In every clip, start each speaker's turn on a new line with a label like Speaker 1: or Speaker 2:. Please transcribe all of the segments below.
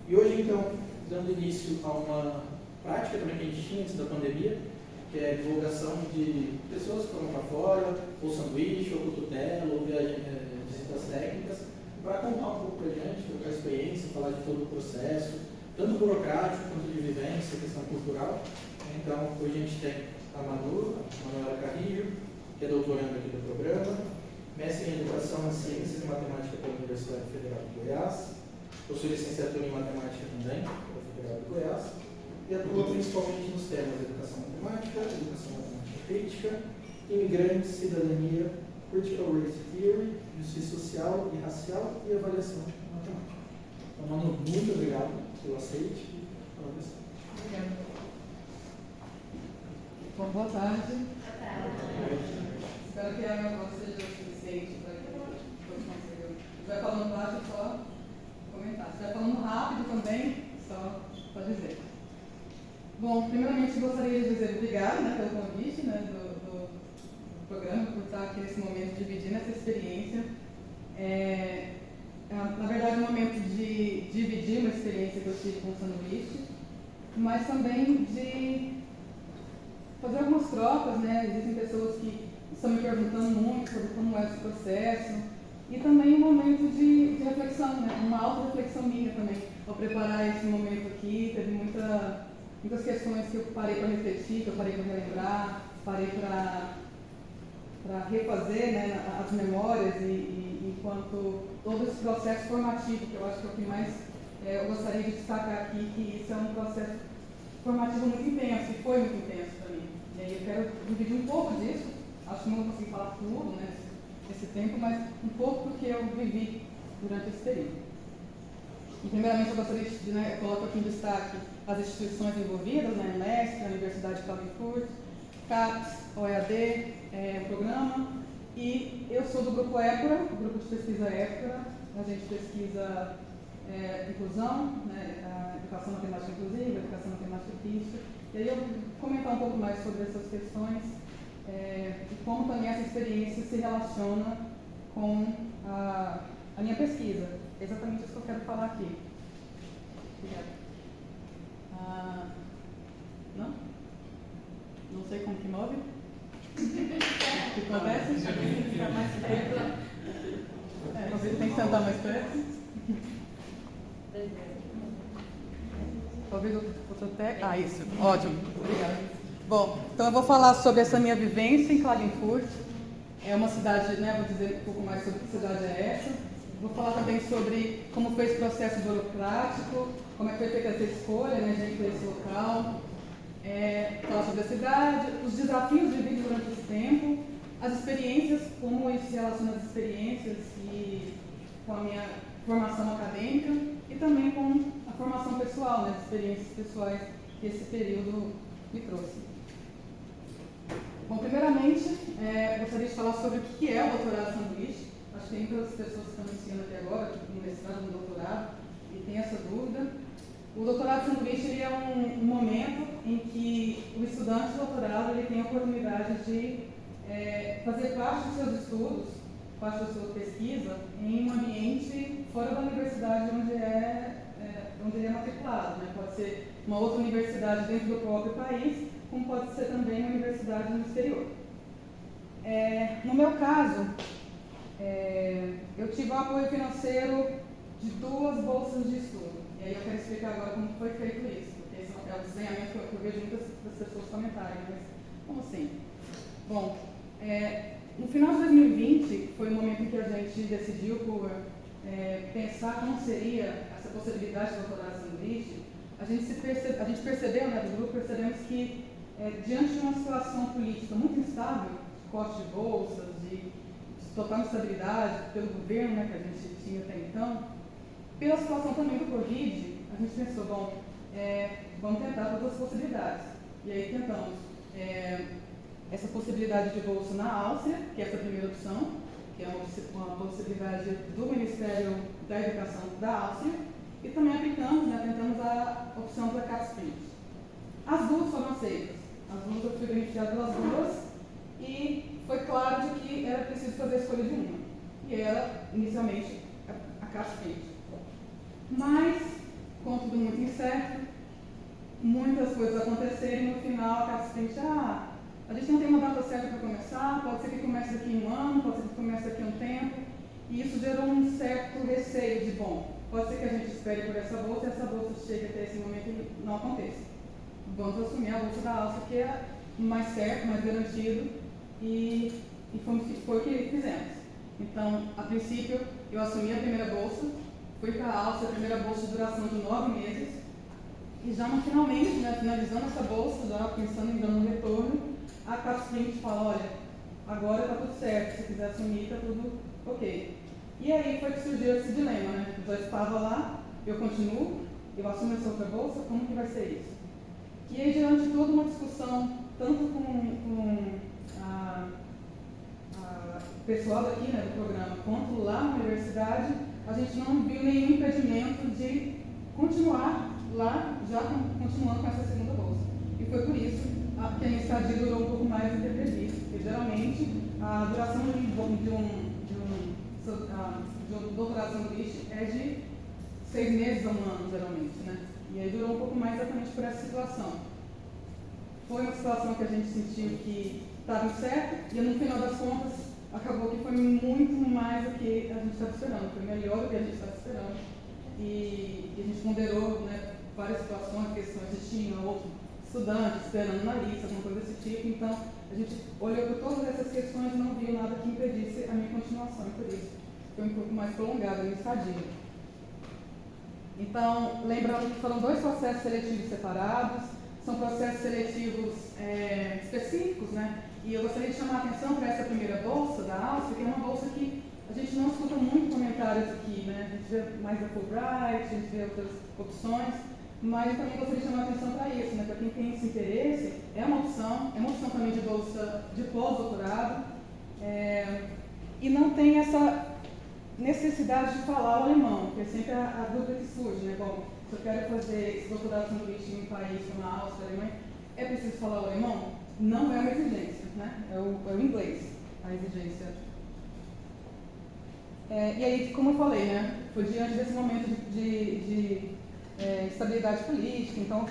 Speaker 1: E hoje, então, dando início a uma prática também que a gente tinha antes da pandemia, que é a divulgação de pessoas que foram para fora, ou sanduíche, ou cututela, ou visitas técnicas, para contar um pouco para a gente, trocar experiência, falar de todo o processo, tanto burocrático quanto de vivência, questão cultural. Então, hoje a gente tem a Manuela Carrillo, que é doutoranda aqui do programa, mestre em Educação em Ciências e Matemática pela Universidade Federal de Goiás, possui licenciatura em Matemática também, pela Federal de Goiás, e atua principalmente nos temas de Educação Matemática, Educação Matemática Crítica, Imigrantes, Cidadania, Critical Race Theory, Justiça Social e Racial e Avaliação Matemática. Então, Manu, muito obrigado pelo aceite.
Speaker 2: Obrigada. Bom, boa tarde. Espero que a minha voz seja o suficiente para que todos consigam. Se estiver falando baixo, é só comentar. Se estiver falando rápido também, só dizer. Bom, primeiramente gostaria de dizer obrigado, pelo convite do programa, por estar aqui nesse momento dividindo essa experiência. Na verdade, é um momento de dividir uma experiência que eu tive com o sanduíche, mas também de fazer algumas trocas, Existem pessoas que estão me perguntando muito sobre como é esse processo, e também um momento de reflexão, Uma auto-reflexão minha também. Ao preparar esse momento aqui, teve muitas questões que eu parei para refletir, que eu parei para relembrar, parei para refazer as memórias, e enquanto todo esse processo formativo, que eu acho que é o que mais eu gostaria de destacar aqui, que isso é um processo formativo muito intenso, e foi muito intenso para mim. E aí eu quero dividir um pouco disso, acho que não vou conseguir falar tudo nesse tempo, mas um pouco do que eu vivi durante esse período. E primeiramente eu gostaria de colocar aqui em destaque as instituições envolvidas, MESC, a Universidade de Klagenfurt, CAPES, OEAD, o programa, e eu sou do Grupo Écora, o Grupo de Pesquisa Écora. A gente pesquisa inclusão, a educação matemática inclusiva, educação matemática crítica, e aí eu vou comentar um pouco mais sobre essas questões e como também essa experiência se relaciona com a minha pesquisa. É exatamente isso que eu quero falar aqui. Obrigada. Não? Não sei como que move? Que conversa? Ficar mais perto. Você tem que sentar mais perto. Talvez outra tecla. Isso. Ótimo. Obrigada. Bom, então eu vou falar sobre essa minha vivência em Klagenfurt. É uma cidade, vou dizer um pouco mais sobre que cidade é essa. Vou falar também sobre como foi esse processo burocrático, como é que foi feita essa escolha, de ir para esse local. Falar sobre a cidade, os desafios vividos durante esse tempo, as experiências, como isso se relaciona às experiências e com a minha formação acadêmica, e também com a formação pessoal, as experiências pessoais que esse período me trouxe. Bom, primeiramente, gostaria de falar sobre o que é o doutorado sanduíche. Acho que tem muitas pessoas que estão iniciando até agora, no mestrado, no doutorado, e tem essa dúvida. O doutorado sanduíche ele é um momento em que o estudante de doutorado ele tem a oportunidade de fazer parte dos seus estudos, parte da sua pesquisa, em um ambiente fora da universidade onde ele é matriculado. Pode ser uma outra universidade dentro do próprio país, como pode ser também uma universidade no exterior. No meu caso, eu tive o apoio financeiro de 2 bolsas de estudo. E aí eu quero explicar agora como foi feito isso, porque esse é o desenhamento que eu vejo muitas das pessoas comentarem, mas como assim? Bom, no final de 2020 foi o momento em que a gente decidiu por pensar como seria essa possibilidade de doutorado sanduíche. A gente percebeu, do grupo, percebemos que diante de uma situação política muito instável, de corte de bolsas, de total instabilidade pelo governo que a gente tinha até então, pela situação também do Covid, a gente pensou, vamos tentar todas as possibilidades. E aí tentamos essa possibilidade de bolsa na Áustria, que é essa primeira opção, que é uma possibilidade do Ministério da Educação da Áustria, e também aplicamos, tentamos a opção da CAPES. As 2 foram aceitas. As 2 eu fui beneficiada pelas 2, e foi claro de que era preciso fazer a escolha de uma. E era, inicialmente, a CAPES. Mas, com tudo muito incerto, muitas coisas acontecerem e no final acaba se sentindo, a gente não tem uma data certa para começar, pode ser que comece daqui em um ano, pode ser que comece daqui a um tempo, e isso gerou um certo receio de, pode ser que a gente espere por essa bolsa e essa bolsa chegue até esse momento e não aconteça. Vamos assumir a bolsa da Áustria, que é mais certo, mais garantido, e foi o que fizemos. Então, a princípio, eu assumi a primeira bolsa, fui para a Áustria, a primeira bolsa de duração de 9 meses, e já finalmente, finalizando essa bolsa, já pensando em dar um retorno, a CapSprint fala, olha, agora está tudo certo, se quiser assumir, está tudo ok. E aí foi que surgiu esse dilema, né? Eu já estava lá, eu continuo, eu assumo essa outra bolsa, como que vai ser isso? E aí, diante de toda uma discussão, tanto com o pessoal daqui, né, do programa, quanto lá na universidade, a gente não viu nenhum impedimento de continuar lá, já continuando com essa segunda bolsa. E foi por isso que a minha estadia durou um pouco mais do que previsto, porque geralmente a duração de um doutorado sanduíche é de 6 meses a 1 ano, geralmente, né? E aí durou um pouco mais exatamente por essa situação. Foi uma situação que a gente sentiu que estava incerto, e no final das contas, acabou que foi muito mais do que a gente estava esperando, foi melhor do que a gente estava esperando. E a gente ponderou, né, várias situações, questões de tinha outro estudante esperando na lista, alguma coisa desse tipo. Então, a gente olhou para todas essas questões e não viu nada que impedisse a minha continuação, e por isso foi um pouco mais prolongada a minha estadia. Então, lembrando que foram 2 processos seletivos separados, são processos seletivos específicos, né? E eu gostaria de chamar a atenção para essa primeira bolsa da Áustria, que é uma bolsa que a gente não escuta muito comentários aqui, né? A gente vê mais da Fulbright, a gente vê outras opções, mas eu também gostaria de chamar a atenção para isso, né? Para quem tem esse interesse, é uma opção também de bolsa de pós-doutorado, e não tem essa necessidade de falar o alemão, que é sempre a dúvida que surge, né? Bom, se eu quero fazer esse doutorado sanduíche em um país como a Áustria, a Alemanha, é preciso falar o alemão? Não é uma exigência, né? É o inglês, a exigência. E aí, como eu falei, né? Foi diante desse momento de estabilidade política, então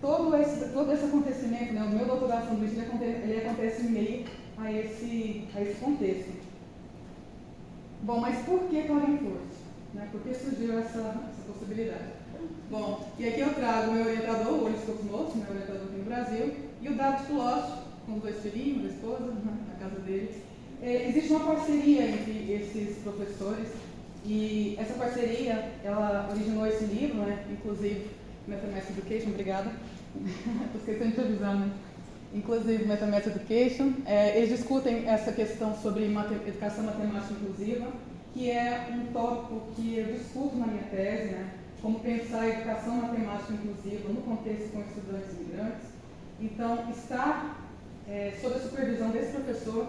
Speaker 2: todo esse acontecimento, né? O meu doutorado sanduíche, ele acontece em meio a esse contexto. Bom, mas por que Klagenfurt? Né? Por que surgiu essa possibilidade? Bom, e aqui eu trago o meu orientador, o Olis Cosmos, meu orientador aqui no Brasil, e o David Kulosch, com os 2 filhinhos, a esposa, na casa dele. Existe uma parceria entre esses professores, e essa parceria, ela originou esse livro, né? Inclusive, Mathematics Education, obrigada, estou esquecendo de avisar, né? Inclusive, Mathematics Education, eles discutem essa questão sobre educação matemática inclusiva, que é um tópico que eu discuto na minha tese, né? Como pensar a educação matemática inclusiva no contexto com estudantes imigrantes. Então, estar sob a supervisão desse professor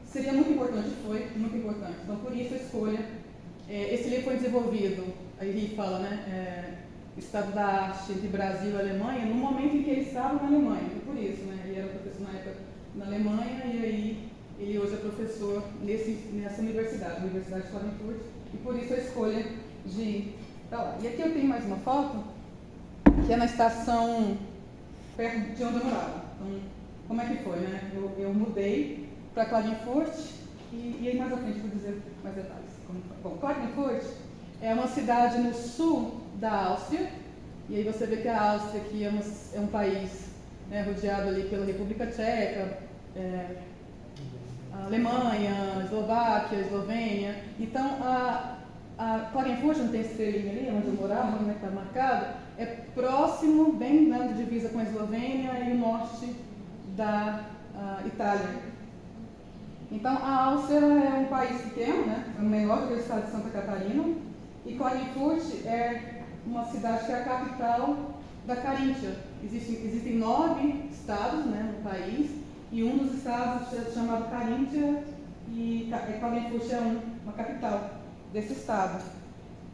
Speaker 2: seria muito importante, foi muito importante. Então, por isso a escolha. Esse livro foi desenvolvido, aí ele fala, né, estado da arte entre Brasil e Alemanha, no momento em que ele estava na Alemanha. E por isso, né, ele era professor na época na Alemanha, e aí ele hoje é professor nessa universidade, a Universidade de Klagenfurt, e por isso a escolha de ir para lá. E aqui eu tenho mais uma foto, que é na estação perto de onde eu morava. Então, como é que foi, né? Eu mudei para Klagenfurt, e aí mais à frente eu vou dizer mais detalhes. Bom, Klagenfurt é uma cidade no sul da Áustria, e aí você vê que a Áustria aqui é um país, né, rodeado ali pela República Tcheca, a Alemanha, a Eslováquia, a Eslovênia. Então, a Klagenfurt, não tem estrelinha ali, onde eu morava, né, que está marcado, é próximo, bem na divisa com a Eslovênia e o norte da Itália. Então, a Áustria é um país pequeno, né, é o menor do que o estado de Santa Catarina, e Klagenfurt é uma cidade que é a capital da Caríntia. Existem 9 estados, né, no país, e um dos estados é chamado Caríntia, e Klagenfurt é uma capital desse estado.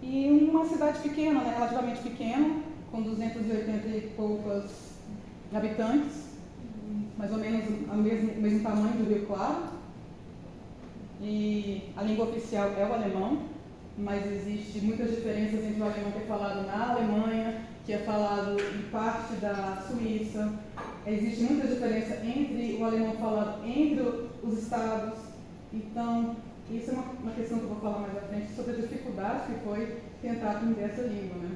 Speaker 2: E uma cidade pequena, né, relativamente pequena, com 280 e poucos habitantes, mais ou menos o mesmo tamanho do Rio Claro. E a língua oficial é o alemão, mas existem muitas diferenças entre o alemão que é falado na Alemanha que é falado em parte da Suíça. Existe muita diferença entre o alemão falado entre os estados. Então, isso é uma questão que eu vou falar mais à frente, sobre a dificuldade que foi tentar aprender essa língua, né?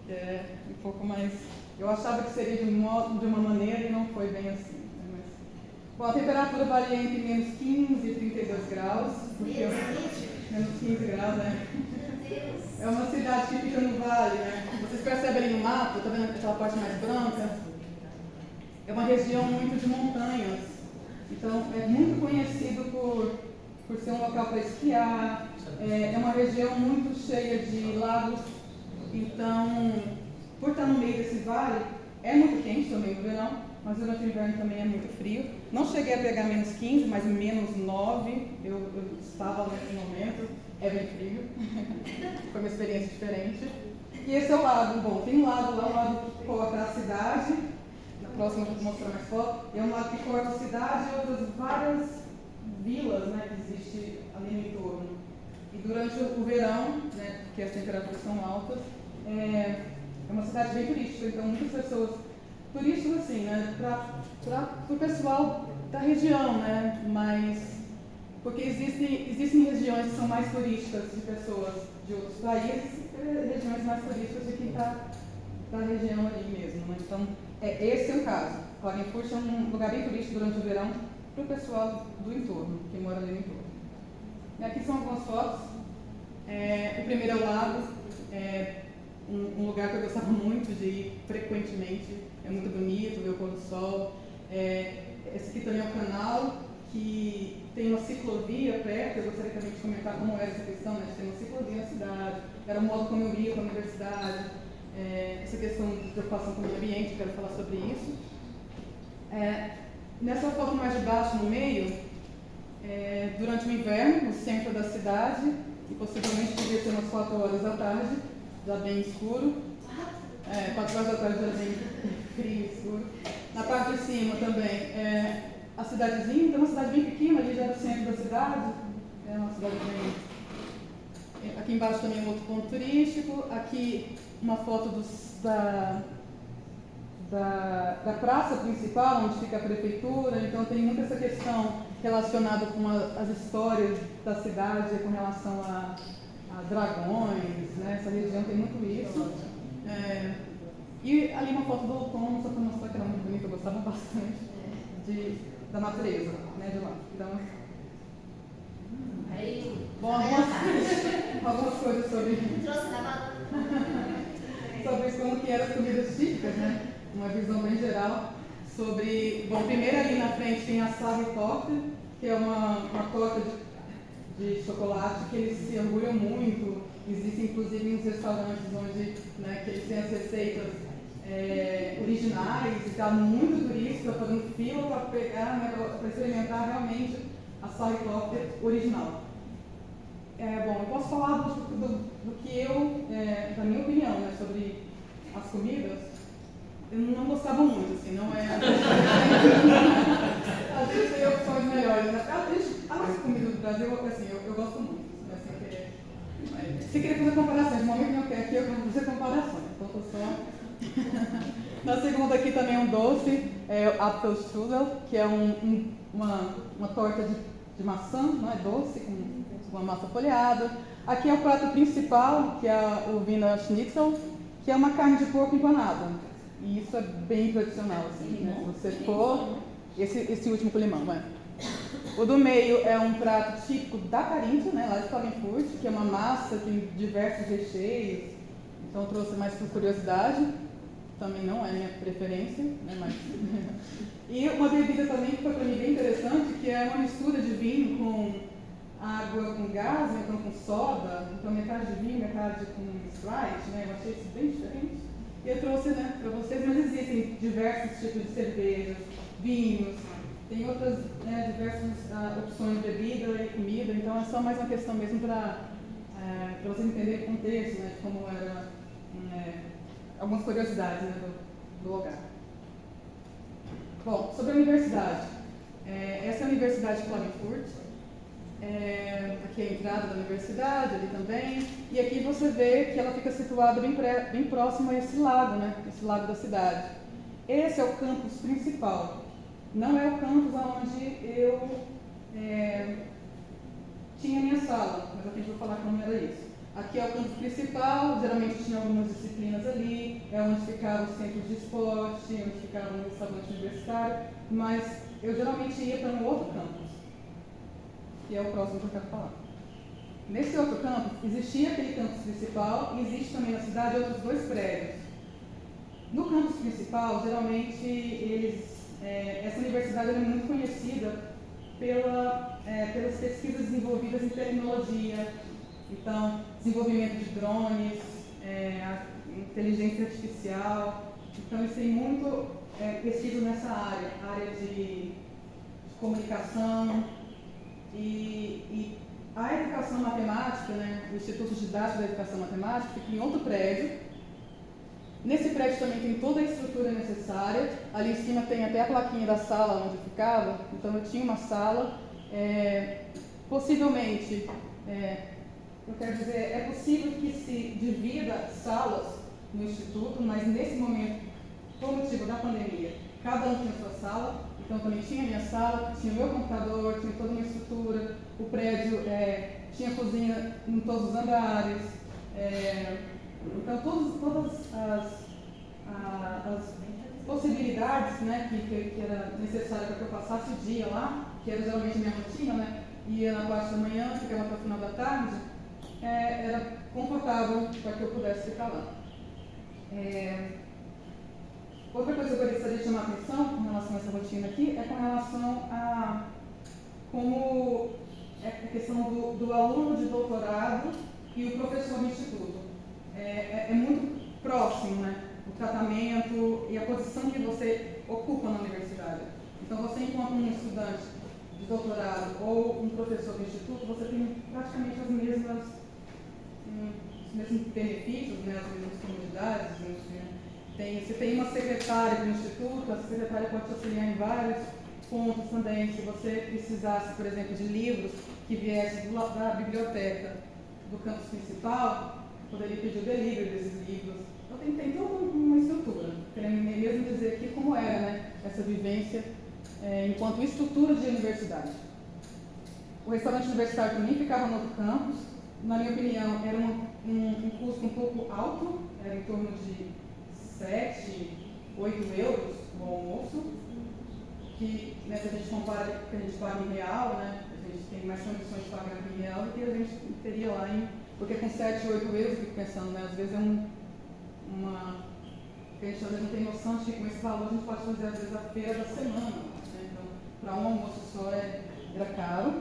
Speaker 2: Que é um pouco mais... Eu achava que seria de uma maneira e não foi bem assim. Né? Mas, bom, a temperatura varia entre menos 15 e 32 graus. Porque menos 15 graus, né? É uma cidade que fica no vale, né? Vocês percebem ali no mapa, tá vendo aquela parte mais branca? É uma região muito de montanhas. Então, é muito conhecido por ser um local para esquiar. É uma região muito cheia de lagos. Então, por estar no meio desse vale, é muito quente também no verão, mas durante o inverno também é muito frio. Não cheguei a pegar menos 15, mas menos 9 eu estava nesse momento. É bem frio. Foi uma experiência diferente. E esse é o lago. Bom, tem um lago lá, um lago que corta a cidade. Na próxima eu vou mostrar mais foto. É um lago que corta a cidade e outras várias vilas, né, que existem ali no entorno. E durante o verão, né, porque as temperaturas são altas, é uma cidade bem turística. Então muitas pessoas, turistas assim, né, para o pessoal da região, né, mas porque existem regiões que são mais turísticas de pessoas de outros países e regiões mais turísticas de quem está da região ali mesmo. Né? Então, esse é o caso. Klagenfurt é um lugar bem turístico durante o verão para o pessoal do entorno, que mora ali no entorno. E aqui são algumas fotos. O primeiro é o lago, um lugar que eu gostava muito de ir frequentemente. É muito bonito ver o pôr do sol. Esse aqui também é o canal, que tem uma ciclovia perto. Eu gostaria também de comentar como era essa questão, né, de ter uma ciclovia na cidade. Era o modo como eu ia para a universidade. Essa questão de preocupação com o meio ambiente, quero falar sobre isso. Nessa foto mais de baixo, no meio, durante o inverno, no centro da cidade, e possivelmente podia ser umas 4 horas da tarde, já bem escuro. 4 horas da tarde já bem frio e escuro. Na parte de cima também, a cidadezinha, então é uma cidade bem pequena, ali já do centro da cidade. É uma cidade bem... Aqui embaixo também um outro ponto turístico. Aqui uma foto da praça principal, onde fica a prefeitura. Então tem muita essa questão relacionada com as histórias da cidade, com relação a dragões, né? Essa região tem muito isso. E ali uma foto do outono, só para mostrar que era muito bonito, eu gostava bastante da natureza, né, de lá. Então, bom, algumas coisas sobre como que eram as comidas típicas, né? Uma visão bem geral sobre... Bom, primeiro ali na frente tem a Sarretorte, que é uma torta de chocolate que eles se orgulham muito. Existem inclusive uns restaurantes onde, né, que eles têm as receitas originais e tal, muito turista fazendo fila para pegar, né, para experimentar realmente a Sarretorte original. Bom, eu posso falar do que eu, da minha opinião, né, sobre as comidas. Eu não gostava muito, assim, não é... Às vezes tem opções melhores. Né? A nossa comida do Brasil, assim, eu gosto muito. Assim, se querer fazer comparações, no momento que eu quero aqui, eu vou fazer comparações. Então, tô só... Na segunda aqui também um doce, o Apfelstrudel, que é uma torta de maçã, não é doce, com uma massa folhada. Aqui é o prato principal, que é o Wiener Schnitzel, que é uma carne de porco empanada. E isso é bem tradicional, assim, né? Se você for... Esse último com limão, vai. O do meio é um prato típico da Carintha, né? Lá de Klagenfurt, que é uma massa que tem diversos recheios. Então, eu trouxe mais por curiosidade. Também não é minha preferência, né? Mas... E uma bebida também que foi para mim bem interessante, que é uma mistura de vinho com água com gás, então com soda. Então, metade de vinho, metade com Sprite, né? Eu achei isso bem diferente. E eu trouxe, né, para vocês, mas existem diversos tipos de cervejas, vinhos, tem outras, né, diversas opções de bebida e comida, então é só mais uma questão mesmo para vocês entenderem o contexto, né, de como era, algumas curiosidades, né, do lugar. Bom, sobre a universidade. Essa é a Universidade de Klagenfurt. Aqui é a entrada da universidade, ali também. E aqui você vê que ela fica situada bem próximo a esse lago, né? Esse lago da cidade. Esse é o campus principal. Não é o campus onde eu tinha minha sala, mas aqui eu vou falar como era isso. Aqui é o campus principal, geralmente tinha algumas disciplinas ali, é onde ficavam os centros de esporte, onde ficava o restaurante universitário, mas eu geralmente ia para um outro campus, que é o próximo que eu quero falar. Nesse outro campus, existia aquele campus principal e existe também na cidade outros 2 prédios. No campus principal, geralmente, essa universidade é muito conhecida pelas pesquisas desenvolvidas em tecnologia, então, desenvolvimento de drones, inteligência artificial. Então, eles têm muito pesquisa nessa área de comunicação e a educação matemática, né, o Instituto Didático da Educação Matemática, fica em outro prédio. Nesse prédio também tem toda a estrutura necessária. Ali em cima tem até a plaquinha da sala onde eu ficava. Então, eu tinha uma sala. Possivelmente, eu quero dizer, é possível que se divida salas no Instituto, mas nesse momento, por motivo da pandemia, cada um tinha sua sala. Então, também tinha a minha sala, tinha o meu computador, tinha toda uma estrutura. O prédio tinha cozinha em todos os andares. Então, todas as possibilidades, né, que era necessária para que eu passasse o dia lá, que era geralmente a minha rotina, né, ia na parte da manhã, ficava até o final da tarde, era confortável para que eu pudesse ficar lá. Outra coisa que eu gostaria de chamar a atenção com relação a essa rotina aqui é com relação a como a questão do aluno de doutorado e o professor do instituto. É muito próximo, né? O tratamento e a posição que você ocupa na universidade. Então, você, enquanto um estudante de doutorado ou um professor do instituto, você tem praticamente os mesmos benefícios, né? As mesmas comunidades. Você tem uma secretária do instituto, a secretária pode te auxiliar em vários pontos também. Se você precisasse, por exemplo, de livros que viessem da biblioteca do campus principal, poderia pedir o delivery desses livros. Então tem toda uma estrutura, querendo mesmo dizer aqui como era, né, essa vivência enquanto estrutura de universidade. O restaurante universitário também ficava no outro campus. Na minha opinião, era um custo um pouco alto, era em torno de 7, 8 euros o almoço, que, né, se a gente compara com o que a gente paga em real, né, a gente tem mais condições de pagar em real do que a gente teria lá porque com 7, 8 euros, eu fico pensando, né, às vezes a gente às vezes não tem noção de que com esse valor a gente pode fazer às vezes a feira da semana, né? Então, para um almoço só era caro.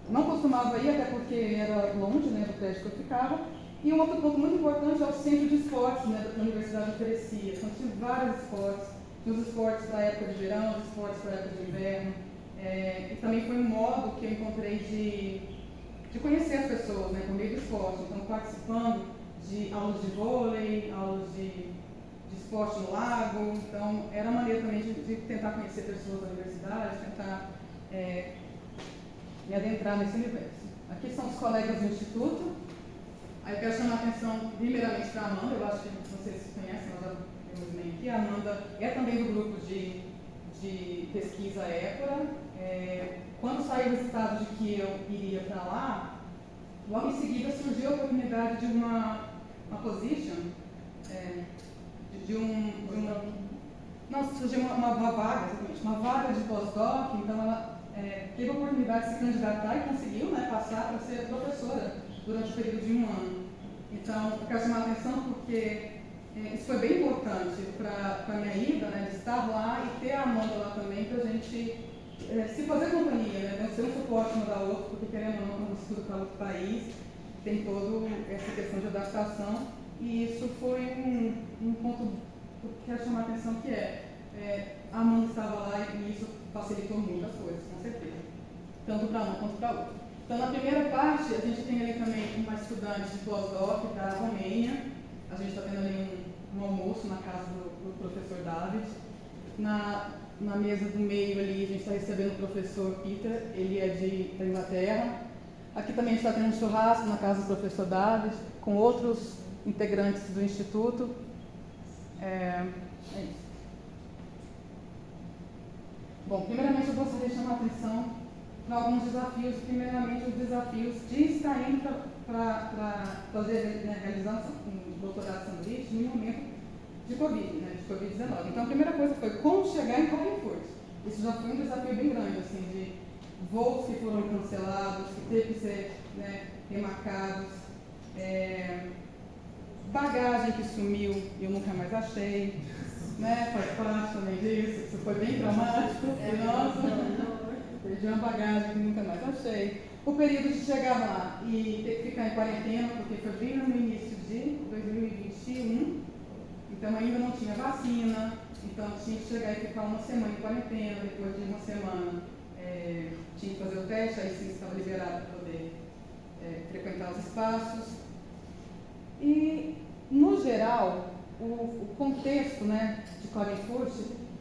Speaker 2: Não costumava ir, até porque era longe, né, do prédio que eu ficava. E um outro ponto muito importante é o centro de esportes, né, que a universidade oferecia. Então tinha vários esportes. Tinha os esportes para a época de verão, os esportes para a época de inverno. E também foi um modo que eu encontrei de conhecer as pessoas, né, por meio do esporte. Então, participando de aulas de vôlei, aulas de esporte no lago. Então, era uma maneira também de tentar conhecer pessoas da universidade, tentar me adentrar nesse universo. Aqui são os colegas do Instituto. Aí eu quero chamar a atenção primeiramente para a Amanda, eu acho que vocês conhecem, nós já temos bem aqui. A Amanda é também do grupo de pesquisa Écora. Quando saiu o resultado de que eu iria para lá, logo em seguida surgiu a oportunidade de uma position, surgiu uma vaga, exatamente, uma vaga de pós-doc. Então ela teve a oportunidade de se candidatar e conseguiu, né, passar para ser professora durante o período de 1 ano. Então, eu quero chamar a atenção porque isso foi bem importante para a minha ida, né, de estar lá e ter a Amanda lá também, para a gente se fazer companhia, né, ser um suporte um da outra, porque querendo ou não, quando estudo para outro país, tem toda essa questão de adaptação, e isso foi um ponto que eu quero chamar a atenção, que a Amanda estava lá e isso facilitou muitas coisas, com certeza, tanto para um quanto para outro. Então, na primeira parte, a gente tem ali também uma estudante de pós-doc da Romênia. A gente está tendo ali um almoço na casa do professor David. Na mesa do meio ali, a gente está recebendo o professor Peter, ele é da Inglaterra. Aqui também está tendo um churrasco na casa do professor David, com outros integrantes do Instituto. É isso. Bom, primeiramente eu gostaria de chamar a atenção para alguns desafios. Primeiramente, os desafios de estar indo para fazer, né, realizar um doutorado sanduíche no momento de Covid, né, de Covid-19. Então, a primeira coisa foi como chegar em Klagenfurt. Isso já foi um desafio bem grande, assim, de voos que foram cancelados, que teve que ser, né, remarcados, bagagem que sumiu e eu nunca mais achei, né, faz parte também disso, isso foi bem traumático, nossa, perdi uma bagagem que nunca mais achei. O período de chegar lá e ter que ficar em quarentena, porque foi bem no início de 2021, então ainda não tinha vacina, então tinha que chegar e ficar uma semana em quarentena, depois de uma semana tinha que fazer o teste, aí sim estava liberado para poder frequentar os espaços. E, no geral, o contexto, né, de Klagenfurt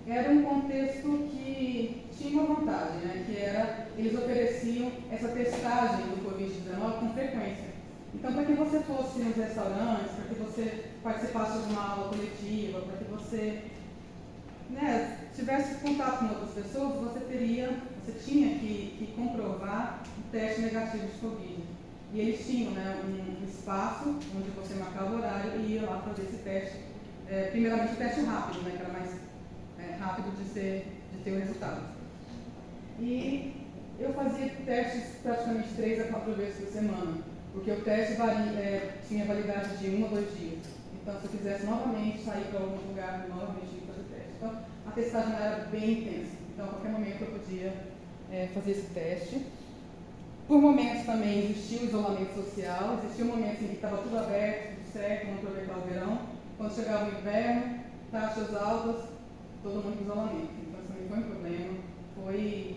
Speaker 2: era um contexto que tinha uma vantagem, né, que era, eles ofereciam essa testagem do Covid-19 com frequência. Então, para que você fosse nos restaurantes, para que você participasse de uma aula coletiva, para que você, né, tivesse contato com outras pessoas, você tinha que comprovar o teste negativo de Covid. E eles tinham, né, um espaço onde você marcava o horário e ia lá fazer esse teste. Primeiramente o teste rápido, né, que era mais rápido de ter o resultado. E eu fazia testes praticamente 3 a 4 vezes por semana, porque o teste tinha validade de 1 a 2 dias. Então, se eu quisesse novamente sair para algum lugar, novamente tinha que fazer o teste. Então, a testagem era bem intensa. Então, a qualquer momento eu podia fazer esse teste. Por momentos também existia o isolamento social, existia momentos em que estava tudo aberto, tudo certo, vamos aproveitar o verão. Quando chegava o inverno, taxas altas, todo mundo em isolamento. Então, isso também foi um problema. Foi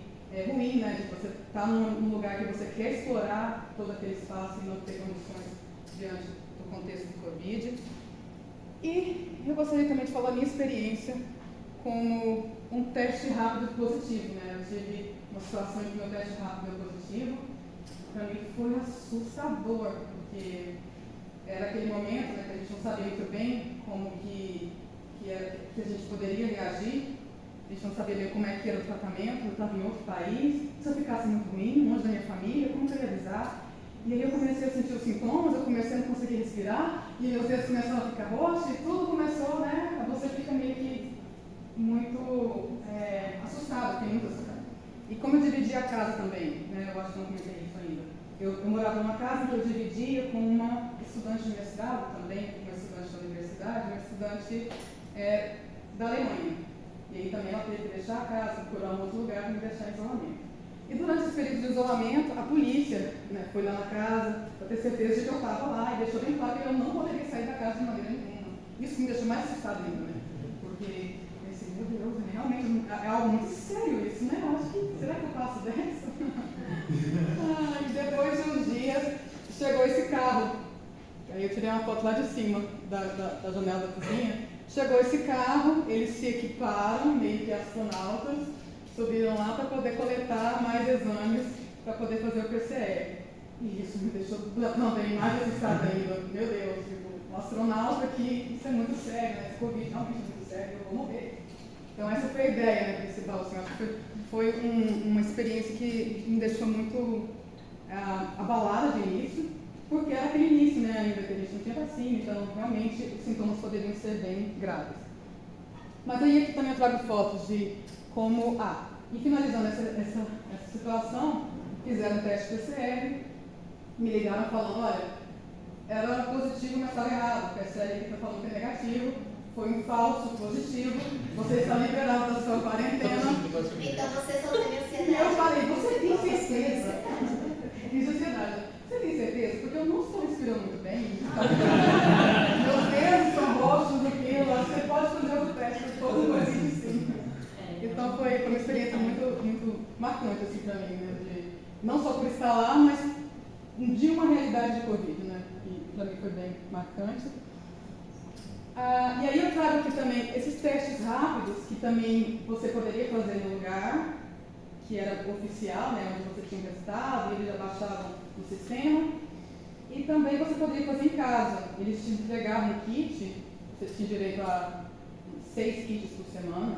Speaker 2: ruim, né, de você estar num lugar que você quer explorar todo aquele espaço e não ter condições diante do contexto do Covid. E eu gostaria também de falar a minha experiência como um teste rápido positivo, né? Eu tive uma situação em que meu teste rápido deu positivo. Para mim foi assustador, porque era aquele momento, né, que a gente não sabia muito bem como que a gente poderia reagir, a gente não sabia bem como é que era o tratamento, eu estava em outro país, se eu ficasse muito ruim, longe da minha família, como que eu ia avisar? E aí eu comecei a sentir os sintomas, eu comecei a não conseguir respirar, e meus dedos começaram a ficar roxos, e tudo começou, né, você fica meio que muito assustado, tem muito assustado. E como eu dividia a casa também, né, eu acho que não comentei isso ainda. Eu morava numa casa que eu dividia com uma estudante de mestrado também, uma estudante da universidade, uma estudante da Alemanha. E aí também ela teve que deixar a casa, procurar um outro lugar para me deixar em isolamento. E durante esse período de isolamento, a polícia, né, foi lá na casa para ter certeza de que eu estava lá e deixou bem claro que eu não poderia sair da casa de maneira nenhuma. Isso me deixou mais assustado ainda, né? Porque meu Deus, realmente é algo muito sério isso, né? Eu acho que, será que eu passo dessa? E depois de uns dias, chegou esse carro. Aí eu tirei uma foto lá de cima da janela da cozinha. Chegou esse carro, eles se equiparam, meio que astronautas, subiram lá para poder coletar mais exames, para poder fazer o PCR. E isso me deixou também mais assustada ainda. Meu Deus, tipo, um astronauta aqui, isso é muito sério, né? Esse Covid realmente é muito sério, eu vou morrer. Então essa foi a ideia, né, principal, assim, acho que foi uma experiência que me deixou muito abalada de início, porque era aquele início, né, ainda que a gente não tinha vacina, então realmente os sintomas poderiam ser bem graves. Mas aí aqui também eu trago fotos de como, e finalizando essa situação, fizeram o teste PCR, me ligaram falando, olha, era positivo, mas estava errado, o PCR aqui está falando que é negativo, foi um falso positivo, você está liberado da sua quarentena.
Speaker 3: Então você só tem ansiedade.
Speaker 2: E eu falei, você tem certeza? Em sociedade, você tem certeza? Porque eu não estou respirando muito bem. Meus dedos são roxos daquilo, você pode fazer outro teste, todo mundo assim, sim. Então foi uma experiência muito, muito marcante assim, para mim, né? Não só por estar lá, mas de uma realidade de Covid, né? Que para mim foi bem marcante. E aí eu trago aqui também esses testes rápidos que também você poderia fazer no lugar, que era oficial, né, onde você tinha um resultado, e eles já baixavam do sistema. E também você poderia fazer em casa. Eles te entregavam um kit, você tinha direito a 6 kits por semana.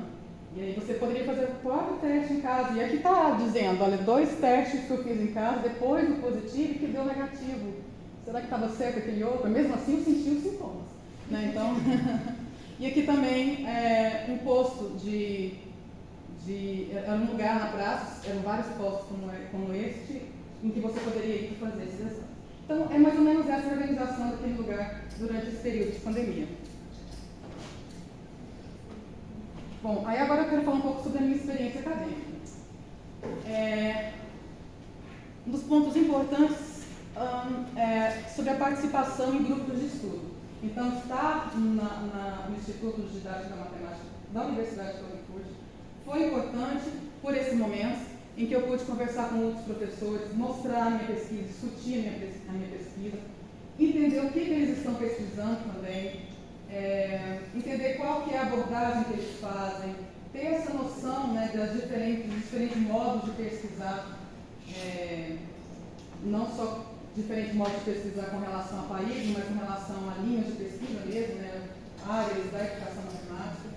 Speaker 2: E aí você poderia fazer o próprio teste em casa. E aqui está dizendo, olha, 2 testes que eu fiz em casa, depois do positivo e que deu negativo. Será que estava certo aquele outro? Mesmo assim eu senti os sintomas. Né? Então, e aqui também um posto era um lugar na praça, eram vários postos como este, em que você poderia ir fazer esse exame. Então, é mais ou menos essa organização daquele lugar durante esse período de pandemia. Bom, aí agora eu quero falar um pouco sobre a minha experiência acadêmica. Um dos pontos importantes é sobre a participação em grupos de estudo. Então, estar no Instituto de Didática Matemática da Universidade de Klagenfurt foi importante por esse momento em que eu pude conversar com outros professores, mostrar a minha pesquisa, discutir a minha pesquisa, entender o que eles estão pesquisando também, entender qual que é a abordagem que eles fazem, ter essa noção, né, dos diferentes modos de pesquisar, não só diferentes modos de pesquisar com relação a país, mas com relação a linhas de pesquisa mesmo, né, áreas da educação matemática.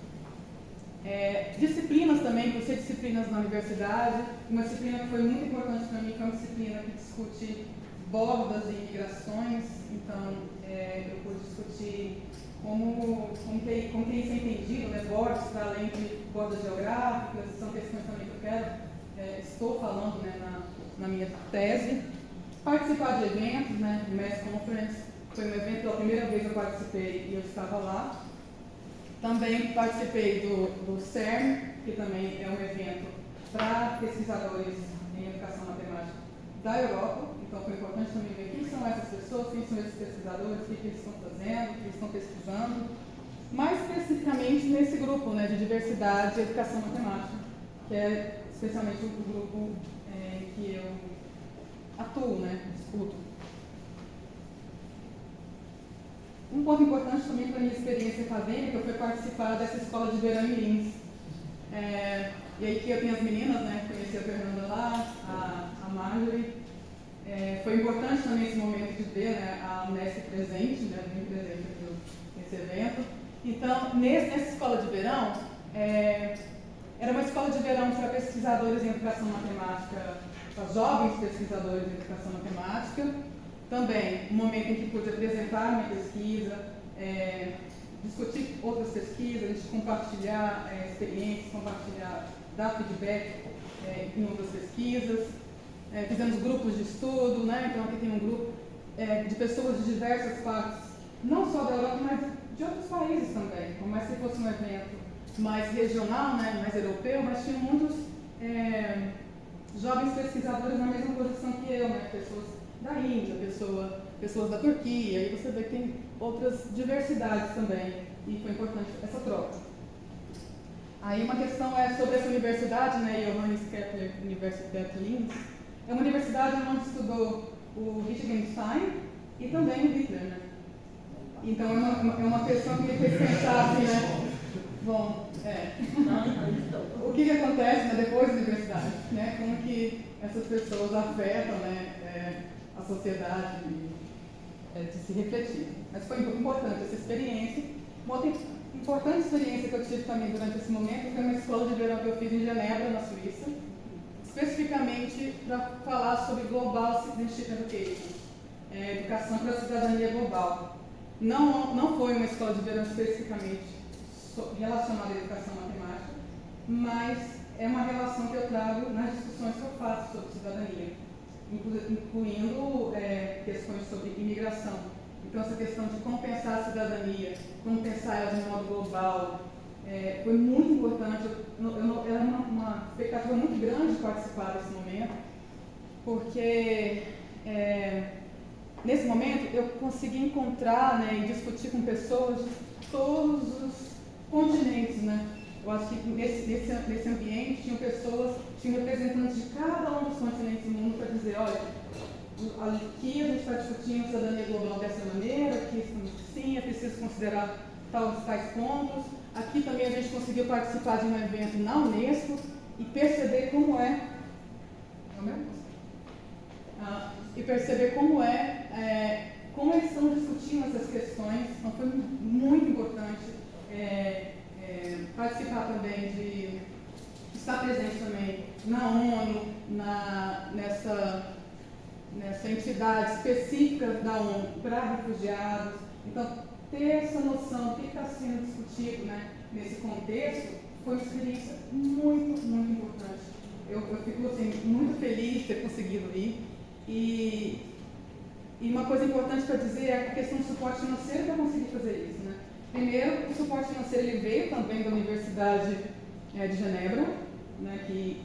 Speaker 2: Disciplinas também, por ser disciplinas na universidade. Uma disciplina que foi muito importante para mim foi uma disciplina que discute bordas e migrações. Então, eu pude discutir como que isso é entendido, né? Bordas para além de bordas geográficas, são questões também que eu estou falando, né, na minha tese. Participar de eventos, né? O Mass Conference foi um evento, pela primeira vez eu participei e eu estava lá. Também participei do CERN, que também é um evento para pesquisadores em educação matemática da Europa. Então foi importante também ver quem são essas pessoas, quem são esses pesquisadores, o que eles estão fazendo, o que eles estão pesquisando. Mais especificamente nesse grupo, né, de diversidade e educação matemática, que é especialmente o grupo em que eu atuo, né, discuto. Um ponto importante também para a minha experiência acadêmica foi participar dessa escola de verão em Lins. E aí que eu tenho as meninas, né, conheci a Fernanda lá, a Marjorie. Foi importante também esse momento de ver, né, a Unesp presente, né, bem presente nesse evento. Então, nessa escola de verão, era uma escola de verão para pesquisadores em educação matemática, para jovens pesquisadores em educação matemática. Também um momento em que pude apresentar minha pesquisa, discutir outras pesquisas, a gente compartilhar experiências, dar feedback em outras pesquisas. Fizemos grupos de estudo, né? Então aqui tem um grupo de pessoas de diversas partes, não só da Europa, mas de outros países também. Por mais que fosse um evento mais regional, né? Mais europeu, mas tinha muitos jovens pesquisadores na mesma posição que eu, né? Pessoas da Índia, pessoas da Turquia, e você vê que tem outras diversidades também, e foi importante essa troca. Aí uma questão sobre essa universidade, né, Johannes Kepler Universität Linz, é uma universidade onde estudou o Wittgenstein e também o Hitler, né? Então é uma questão que me fez pensar assim, né? Bom, o que acontece, né, depois da universidade, né? Como que essas pessoas afetam, né, a sociedade de se refletir. Mas foi importante essa experiência. Uma outra importante experiência que eu tive também durante esse momento foi uma escola de verão que eu fiz em Genebra, na Suíça, especificamente para falar sobre Global Citizenship Education, educação para a cidadania global. Não foi uma escola de verão especificamente relacionada à educação matemática, mas é uma relação que eu trago nas discussões que eu faço sobre cidadania, incluindo questões sobre imigração. Então, essa questão de como pensar a cidadania, como pensar ela de modo global, foi muito importante. Era uma expectativa muito grande de participar desse momento, porque nesse momento eu consegui encontrar, né, e discutir com pessoas de todos os continentes, né? Eu acho que nesse ambiente tinham representantes de cada um dos continentes do mundo para dizer, olha, aqui a gente está discutindo cidadania global dessa maneira, aqui sim, é preciso considerar tais pontos. Aqui também a gente conseguiu participar de um evento na Unesco e perceber como é o meu? e perceber como como eles estão discutindo essas questões. Então foi muito importante participar também de estar presente também na ONU, nessa entidade específica da ONU para refugiados. Então, ter essa noção do que está sendo discutido, né, nesse contexto foi uma experiência muito, muito importante. Eu fico assim, muito feliz de ter conseguido ir. E uma coisa importante para dizer é a questão do suporte financeiro para conseguir fazer isso. Né? Primeiro, o suporte financeiro ele veio também da Universidade de Genebra, né, que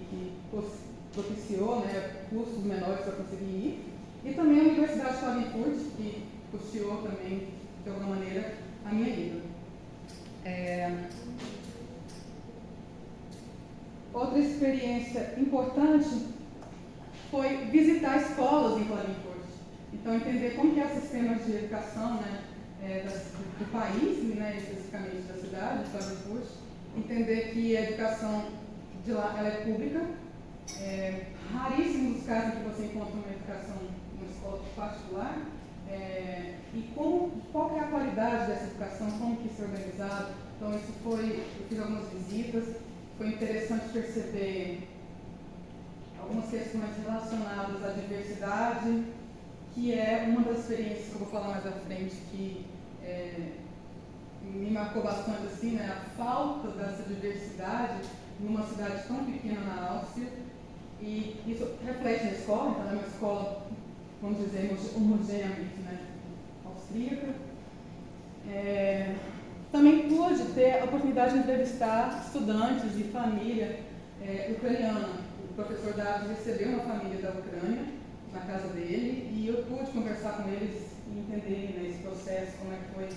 Speaker 2: propiciou, né, custos menores para conseguir ir, e também a Universidade de Klagenfurt, que custeou também, de alguma maneira, a minha ida. Outra experiência importante foi visitar escolas em Klagenfurt. Então, entender como que é o sistema de educação, né, do país, né, especificamente da cidade de Klagenfurt, entender que a educação de lá ela é pública. Raríssimos os casos em que você encontra uma educação numa escola particular. E qual que é a qualidade dessa educação, como que isso é organizado. Então, eu fiz algumas visitas, foi interessante perceber algumas questões relacionadas à diversidade, que é uma das experiências que eu vou falar mais à frente, que me marcou bastante, assim, né, a falta dessa diversidade numa cidade tão pequena na Áustria, e isso reflete na escola. Então é uma escola, vamos dizer, homogeneamente, né, austríaca. Também pude ter a oportunidade de entrevistar estudantes e família ucraniana. O professor Davi recebeu uma família da Ucrânia na casa dele, e eu pude conversar com eles e entender, né, esse processo, como é que foi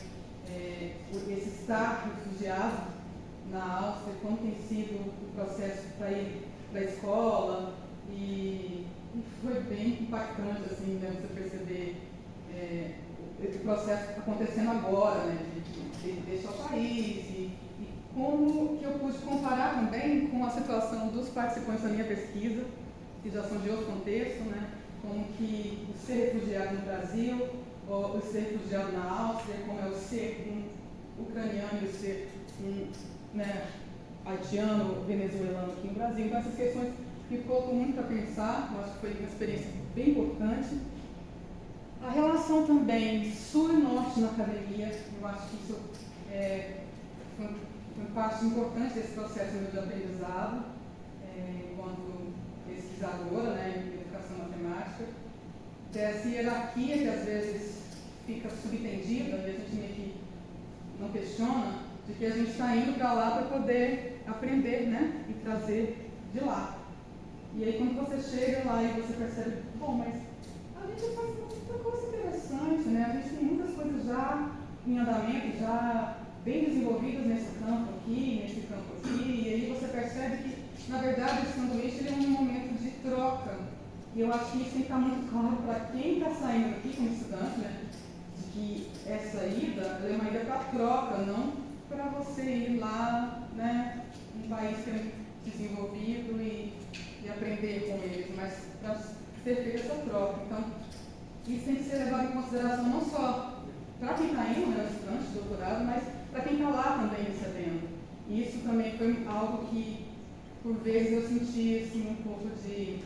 Speaker 2: esse estar refugiado na Áustria, como tem sido o processo para ir para a escola, e foi bem impactante, assim, né, você perceber esse processo acontecendo agora, né, de deixar o país, e como que eu pude comparar também com a situação dos participantes da minha pesquisa, que já são de outro contexto, né, como que o ser refugiado no Brasil, ou o ser refugiado na Áustria, como é o ser ucraniano e o ser né, haitiano, venezuelano aqui no Brasil. Então, essas questões me colocam muito para pensar. Eu acho que foi uma experiência bem importante. A relação também sul e norte na academia, eu acho que isso foi parte importante desse processo meu de aprendizado, enquanto pesquisadora, né, em educação matemática. Dessa hierarquia que às vezes fica subentendida, e a gente meio que não questiona, de que a gente está indo para lá para poder aprender, né, e trazer de lá. E aí quando você chega lá e você percebe, bom, mas a gente faz muita coisa interessante, né, a gente tem muitas coisas já em andamento, já bem desenvolvidas nesse campo aqui, e aí você percebe que, na verdade, esse sanduíche ele é um momento de troca. E eu acho que isso tem que estar muito claro para quem está saindo aqui como estudante, né, de que essa ida ela é uma ida para troca, não para você ir lá, né, um país que é desenvolvido e aprender com eles, mas para ser feita essa troca. Então, isso tem que ser levado em consideração não só para quem está indo, né, estudante, doutorado, mas para quem está lá também recebendo. E isso também foi algo que, por vezes, eu senti assim, um pouco de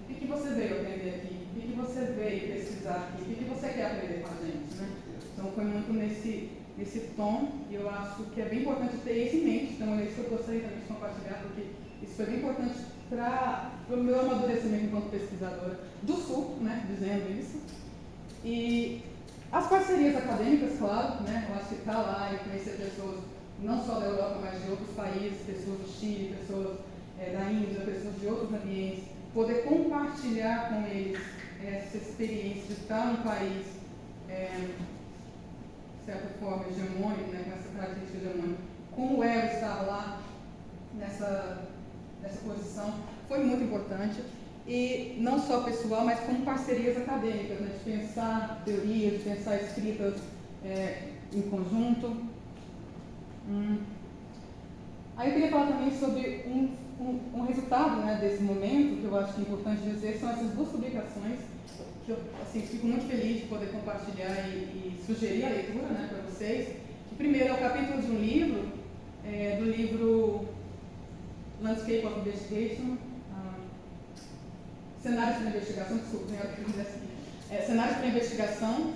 Speaker 2: o que você veio aprender aqui? O que você veio pesquisar aqui? O que você quer aprender com a gente? Né? Então, foi muito nesse tom, e eu acho que é bem importante ter isso em mente. Então, é isso que eu gostaria também de compartilhar, porque isso foi bem importante para o meu amadurecimento enquanto pesquisadora do Sul, né, dizendo isso. E as parcerias acadêmicas, claro, né, eu acho que estar lá e conhecer pessoas não só da Europa, mas de outros países, pessoas do Chile, pessoas da Índia, pessoas de outros ambientes, poder compartilhar com eles essa experiência de estar num país, de certa forma, hegemônico, né, com essa característica hegemônica, como é eu estar lá nessa posição, foi muito importante. E não só pessoal, mas como parcerias acadêmicas, né, de pensar teorias, de pensar escritas em conjunto. Aí eu queria falar também sobre um resultado, né, desse momento, que eu acho que é importante dizer, são essas duas publicações que eu assim, fico muito feliz de poder compartilhar e sugerir a leitura, né, para vocês. O primeiro é o capítulo de um livro, do livro Landscape of Investigation, Cenários para Investigação, desculpa, Cenários para Investigação.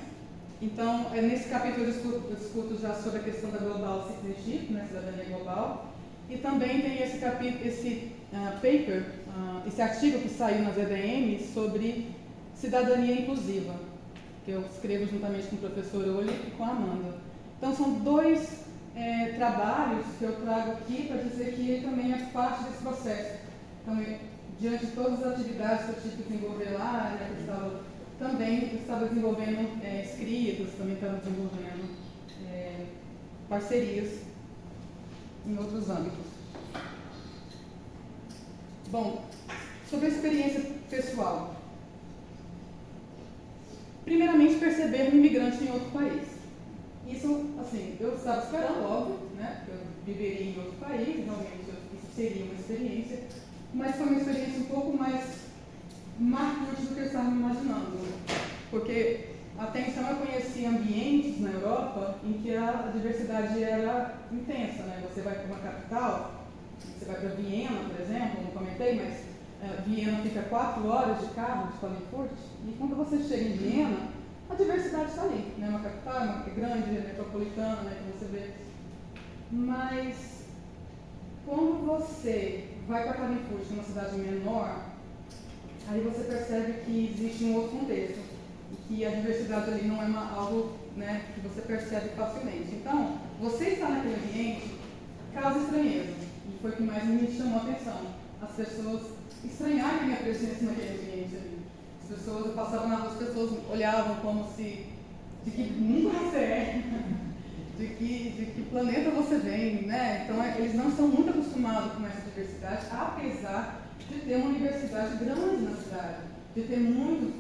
Speaker 2: Então, nesse capítulo eu discuto já sobre a questão da Global Citizenship, né, cidadania global, e também tem esse capítulo, paper, esse artigo que saiu na ZDM sobre cidadania inclusiva, que eu escrevo juntamente com o professor Oli e com a Amanda. Então, são dois trabalhos que eu trago aqui para dizer que ele também é parte desse processo. Então, diante de todas as atividades que eu tive que desenvolver lá, né, eu estava desenvolvendo escritos, também estava desenvolvendo parcerias em outros âmbitos. Bom, sobre a experiência pessoal. Primeiramente, perceber um imigrante em outro país. Isso, assim, eu estava esperando, óbvio, né, que eu viveria em outro país, realmente isso seria uma experiência, mas foi uma experiência um pouco mais marcante do que eu estava me imaginando. Porque até então eu conhecia ambientes na Europa em que a diversidade era intensa, né? Você vai para uma capital, você vai para Viena, por exemplo, não comentei, mas Viena fica 4 horas de carro de Klagenfurt, e quando você chega em Viena, a diversidade está ali, né? Uma capital, é grande, metropolitana, né? Que você vê. Mas quando você vai para Klagenfurt, uma cidade menor, aí você percebe que existe um outro contexto, e que a diversidade ali não é algo, né, que você percebe facilmente. Então, você estar naquele ambiente causa estranheza, e foi o que mais me chamou a atenção. As pessoas estranharem a minha presença naquele ambiente ali. As pessoas, eu passava na rua, as pessoas olhavam como se, de que mundo você é, de que planeta você vem, né? Então, eles não estão muito acostumados com essa diversidade, apesar de ter uma universidade grande na cidade, de ter muitos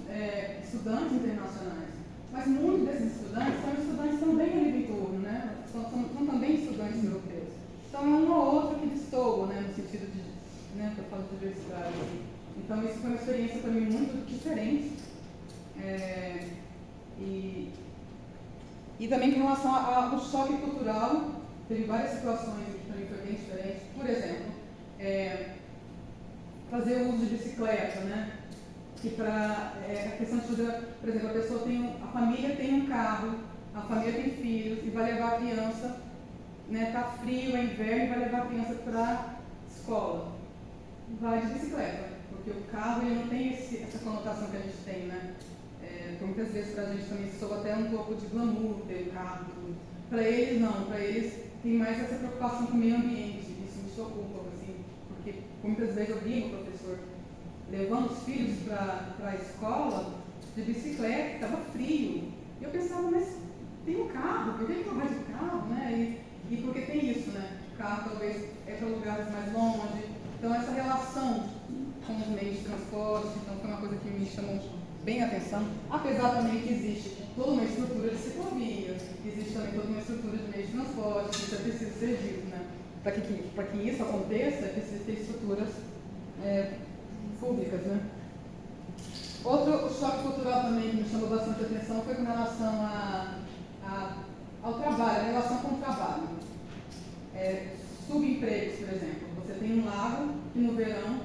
Speaker 2: estudantes internacionais. Mas muitos desses estudantes são estudantes também ali do entorno, né? São também estudantes europeus. Então é um ou outro que destoa, né? No sentido de, né, que eu falo de diversidade. Então isso foi uma experiência para mim muito diferente. E também em relação ao choque cultural, teve várias situações que para mim foi bem diferente. Por exemplo, fazer o uso de bicicleta, né? Que a questão de fazer, por exemplo, a família tem um carro, a família tem filhos e vai levar a criança, né? Tá frio, é inverno, e vai levar a criança para a escola. Vai de bicicleta, porque o carro ele não tem essa conotação que a gente tem, né? Muitas vezes para a gente também soa até um pouco de glamour ter o carro. Para eles não, para eles tem mais essa preocupação com o meio ambiente. Isso me chocou um pouco assim, porque muitas vezes eu vi o professor levando os filhos para a escola de bicicleta, estava frio. E eu pensava, mas tem um carro, por que ele não vai de carro, né? E porque tem isso, né? O carro talvez é para lugares mais longe. Então essa relação com os meios de transporte, então foi uma coisa que me chamou bem a atenção, apesar também que existe toda uma estrutura de ciclovias, existe também toda uma estrutura de meios de transporte, que isso é preciso ser dito, né? Para que isso aconteça, é preciso ter estruturas públicas, né? Outro choque cultural também que me chamou bastante atenção foi com relação ao trabalho, a relação com o trabalho. Subempregos, por exemplo. Você tem um lago que no verão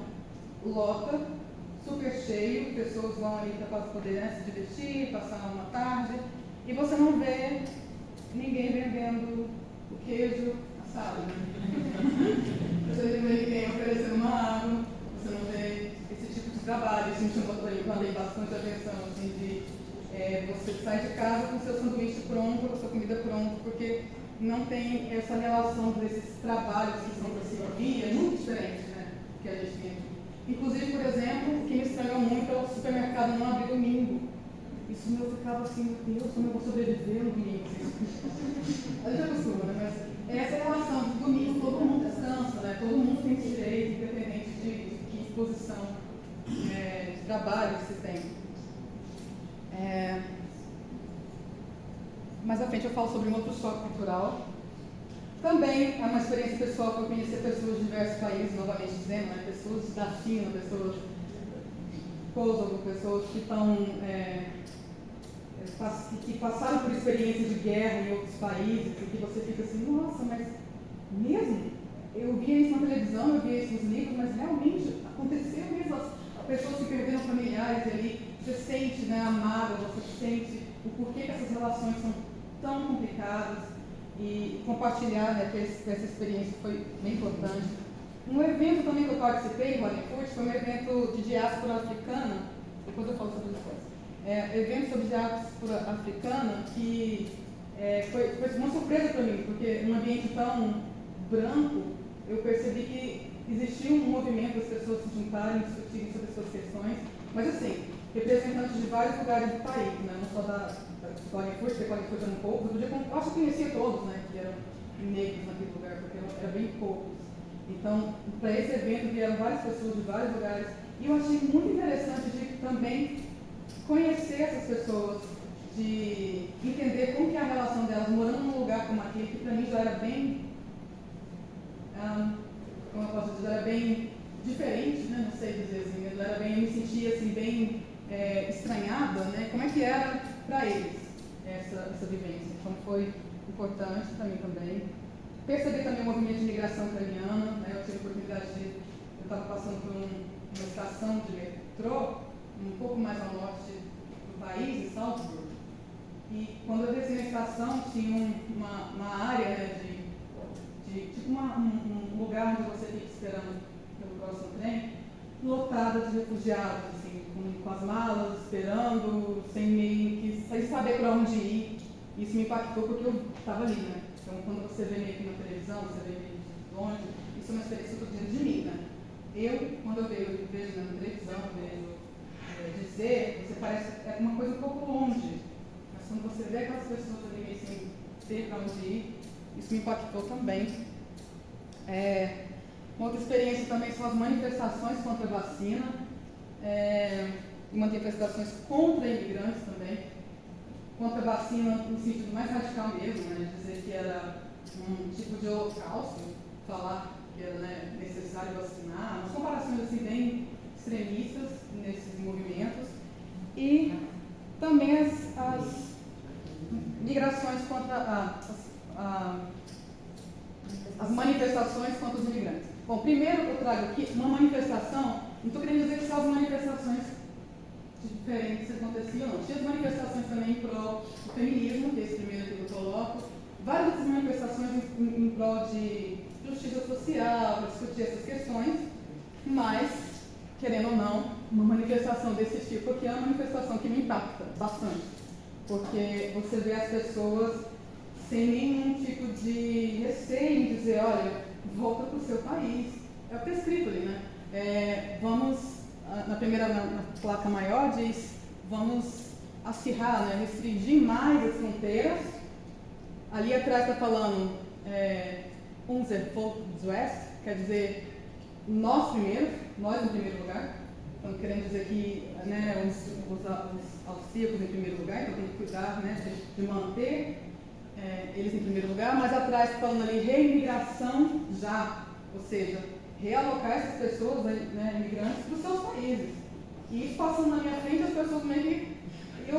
Speaker 2: lota, super cheio, pessoas vão ali para poder, né, se divertir, passar uma tarde, e você não vê ninguém vendendo o queijo assado. Você não vê ninguém oferecendo uma água, você não vê esse tipo de trabalho. Isso me chamou bastante atenção, assim, de você sai de casa com o seu sanduíche pronto, com a sua comida pronta, porque não tem essa relação desses trabalhos que são da ciclovia, é muito diferente, né, que a gente tem aqui. Inclusive, por exemplo, o que me estranhou muito é o supermercado não abrir domingo. Isso eu ficava assim, meu Deus, como eu vou sobreviver no domingo? A gente acostuma, né? Mas essa relação de domingo, todo mundo descansa, né? Todo mundo tem direito, independente de que posição de trabalho que se tem. Mais à frente eu falo sobre um outro choque cultural. Também é uma experiência pessoal para conhecer pessoas de diversos países, novamente dizendo, né? Pessoas da China, pessoas Kosovo, pessoas que que passaram por experiências de guerra em outros países, e que você fica assim, nossa, mas mesmo? Eu via isso na televisão, eu via isso nos livros, mas realmente aconteceu mesmo. As pessoas que perderam familiares ali, você sente, né, amada, você sente o porquê que essas relações são tão complicadas, e compartilhar, né, essa experiência foi bem importante. Um evento também que eu participei em Hollywood foi um evento de diáspora africana, depois eu falo sobre isso. Evento sobre diáspora africana que foi uma surpresa para mim, porque num ambiente tão branco, eu percebi que existia um movimento das pessoas se juntarem, discutirem sobre suas questões, mas assim, representantes de vários lugares do país, né, não só da Hollywood, porque Hollywood era um pouco, eu acho que conhecia todos, né, que eram negros naquele lugar, porque era bem poucos. Então, para esse evento vieram várias pessoas de vários lugares, e eu achei muito interessante de também conhecer essas pessoas, de entender como que é a relação delas morando num lugar como aquele, que para mim já era bem, como eu posso dizer, já era bem diferente, né? Não sei dizer assim, eu me sentia assim, bem estranhada, né? Como é que era para eles essa vivência. Então foi importante para mim também. Percebi também o movimento de migração ucraniana, né? Eu tive a oportunidade eu estava passando por uma estação de metrô, um pouco mais ao norte do país, em Salzburg, e quando eu desci na estação tinha uma área, né, tipo um lugar onde você fica esperando pelo próximo trem, lotada de refugiados, assim, com as malas, esperando, sem saber para onde ir. Isso me impactou porque eu estava ali, né? Então, quando você vê meio que na televisão, você vê meio de longe, isso é uma experiência que eu estou dizendo de mim, né? Quando eu vejo na televisão, dizer, você parece uma coisa um pouco longe, mas quando você vê aquelas pessoas ali meio sem ter para onde ir, isso me impactou também. Uma outra experiência também são as manifestações contra a vacina, e manifestações contra imigrantes também, contra a vacina no sentido mais radical mesmo, né, dizer que era um tipo de holocausto, falar que era, né, necessário vacinar, umas comparações assim bem extremistas nesses movimentos, e também as migrações contra as manifestações contra os imigrantes. Bom, primeiro eu trago aqui uma manifestação, não estou querendo dizer que só as manifestações diferentes aconteciam, não. Tinha as manifestações também em prol do feminismo, que é esse primeiro que eu coloco, várias dessas manifestações em prol de justiça social, para discutir essas questões, mas, querendo ou não, uma manifestação desse tipo aqui é uma manifestação que me impacta bastante, porque você vê as pessoas sem nenhum tipo de receio em dizer, olha, volta para o seu país. É o que é escrito ali, né? Na placa maior diz, vamos acirrar, né? Restringir mais as fronteiras. Ali atrás está falando, unser Volk zuerst, quer dizer, nós primeiro, nós em primeiro lugar. Então, querendo dizer que, né, os austríacos em primeiro lugar, então tem que cuidar, né, de manter eles em primeiro lugar, mas atrás falando ali reimigração já, ou seja, realocar essas pessoas, né, imigrantes, para os seus países. E isso passando na minha frente, as pessoas meio que, eu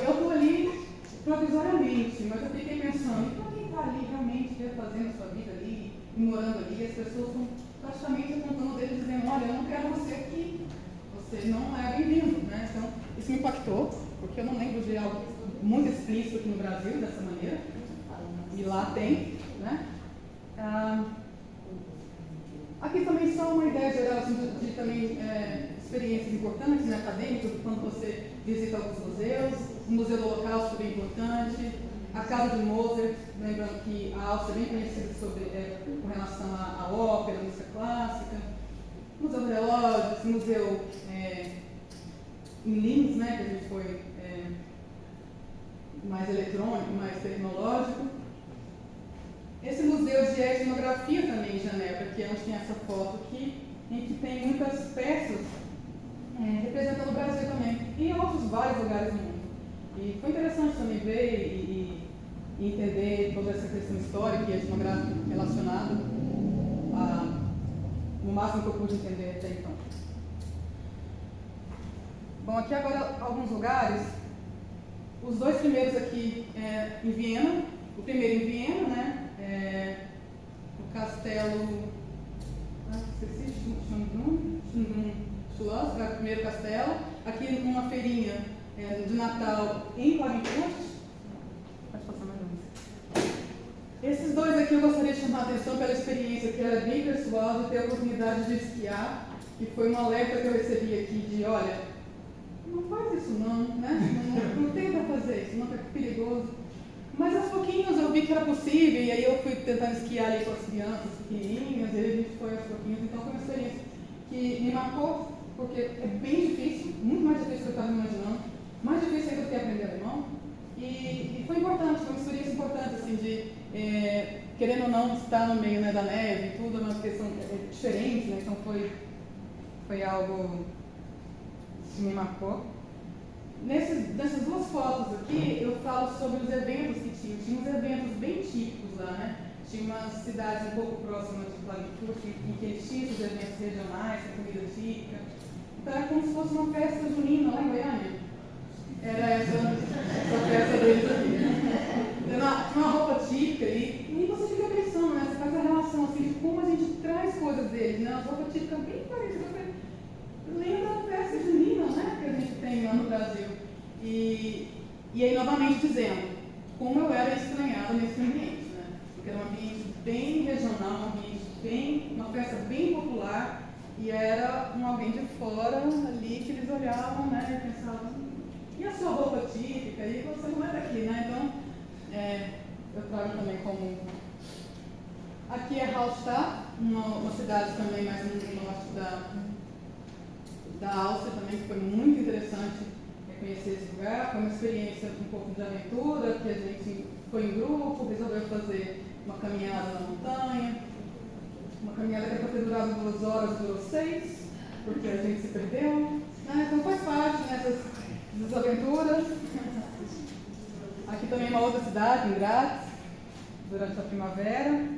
Speaker 2: estou ali provisoriamente, mas eu fiquei pensando, e para quem está ali realmente fazendo a sua vida ali, e morando ali, as pessoas estão praticamente apontando o dedo dizendo, olha, eu não quero você aqui, você não é bem-vindo, né? Então, isso me impactou, porque eu não lembro de algo muito explícito aqui no Brasil, dessa maneira, e lá tem, né? Aqui também só uma ideia geral assim, de também experiências importantes, né, acadêmicas, quando você visita alguns museus, o Museu do Holocausto é bem importante, a Casa de Mozart, lembrando que a Áustria é bem conhecida com relação à ópera, à música clássica, Museu do Relógio, Museu em Linz, né, que a gente foi mais eletrônico, mais tecnológico. Esse museu de etnografia também em Genebra, que é onde tem essa foto aqui, em que tem muitas peças representando o Brasil também, e em outros vários lugares do mundo. E foi interessante também ver e entender toda essa questão histórica e etnográfica relacionada no máximo que eu pude entender até então. Bom, aqui agora alguns lugares. Os dois primeiros aqui em Viena. O primeiro em Viena, né? O castelo... esqueci, Schloss, o primeiro castelo. Aqui numa feirinha de Natal em Klagenfurt. Pode passar mais um. Esses dois aqui eu gostaria de chamar a atenção pela experiência que era bem pessoal de ter a oportunidade de esquiar, que foi um alerta que eu recebi aqui de, olha, não faz isso não, né? Não tenta fazer isso, não, que é perigoso. Mas aos pouquinhos eu vi que era possível, e aí eu fui tentando esquiar ali com as crianças pequenininhas, e aí a gente foi aos pouquinhos, então foi uma experiência que me marcou, porque é bem difícil, muito mais difícil do que eu estava imaginando, mais difícil ainda do que aprender alemão, e foi importante, foi uma experiência importante, assim, de, querendo ou não, estar no meio, né, da neve e tudo, é uma questão diferente, né, então foi algo que me marcou. Nessas duas fotos aqui, eu falo sobre os eventos que tinha. Tinha uns eventos bem típicos lá, né? Tinha umas cidades um pouco próximas de Klagenfurt, em que eles tinham esses eventos regionais, com comida típica. Então é como se fosse uma festa junina lá em Goiânia. Era essa festa deles aqui. Tinha uma roupa típica e você fica pensando, né? Você faz a relação assim, de como a gente traz coisas deles, né? Uma roupa típica bem parecida. Lembra da festa junina, né, que a gente tem lá no Brasil. E aí, novamente dizendo, como eu era estranhada nesse ambiente, né? Porque era um ambiente bem regional, uma festa bem popular, e era alguém de fora ali que eles olhavam, né, e pensavam, e a sua roupa típica? E você não é daqui, né? Então, eu trago também como... Aqui é Hallstatt, uma cidade também mais no norte da Áustria também, que foi muito interessante conhecer esse lugar. Foi uma experiência um pouco de aventura, que a gente foi em grupo, resolveu fazer uma caminhada na montanha. Uma caminhada que era para ter durado 2 horas, durou 6, porque a gente se perdeu. Então faz parte dessas aventuras. Aqui também é uma outra cidade, em Graz, durante a primavera.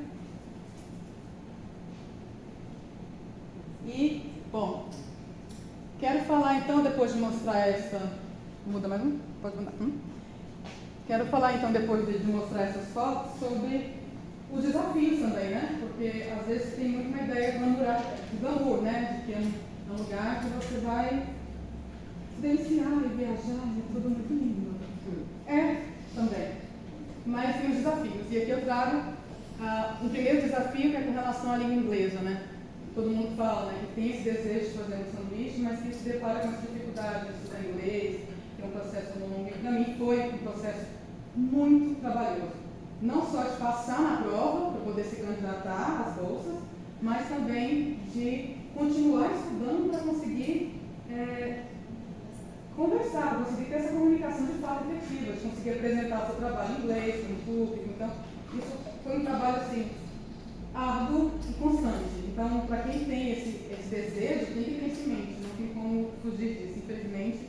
Speaker 2: E, bom, quero falar então, depois de mostrar essa... Muda mais um? Pode mudar. Quero falar então, depois de mostrar essas fotos, sobre os desafios também, né? Porque às vezes tem muito uma ideia de glamour, né? De que é um lugar que você vai se deliciar e viajar, e é tudo muito lindo. Também. Mas tem os desafios. E aqui eu trago um primeiro desafio que é com relação à língua inglesa, né? Todo mundo fala, né, que tem esse desejo de fazer um sanduíche, mas que se depara com as dificuldades de estudar inglês, que é um processo longo. E para mim foi um processo muito trabalhoso. Não só de passar na prova, para poder se candidatar às bolsas, mas também de continuar estudando para conseguir conversar, conseguir ter essa comunicação de fato efetiva, de conseguir apresentar o seu trabalho em inglês, no público. Então, isso foi um trabalho assim, árduo e constante. Então, para quem tem esse desejo, tem que ter isso em mente, não tem como fugir disso. Infelizmente,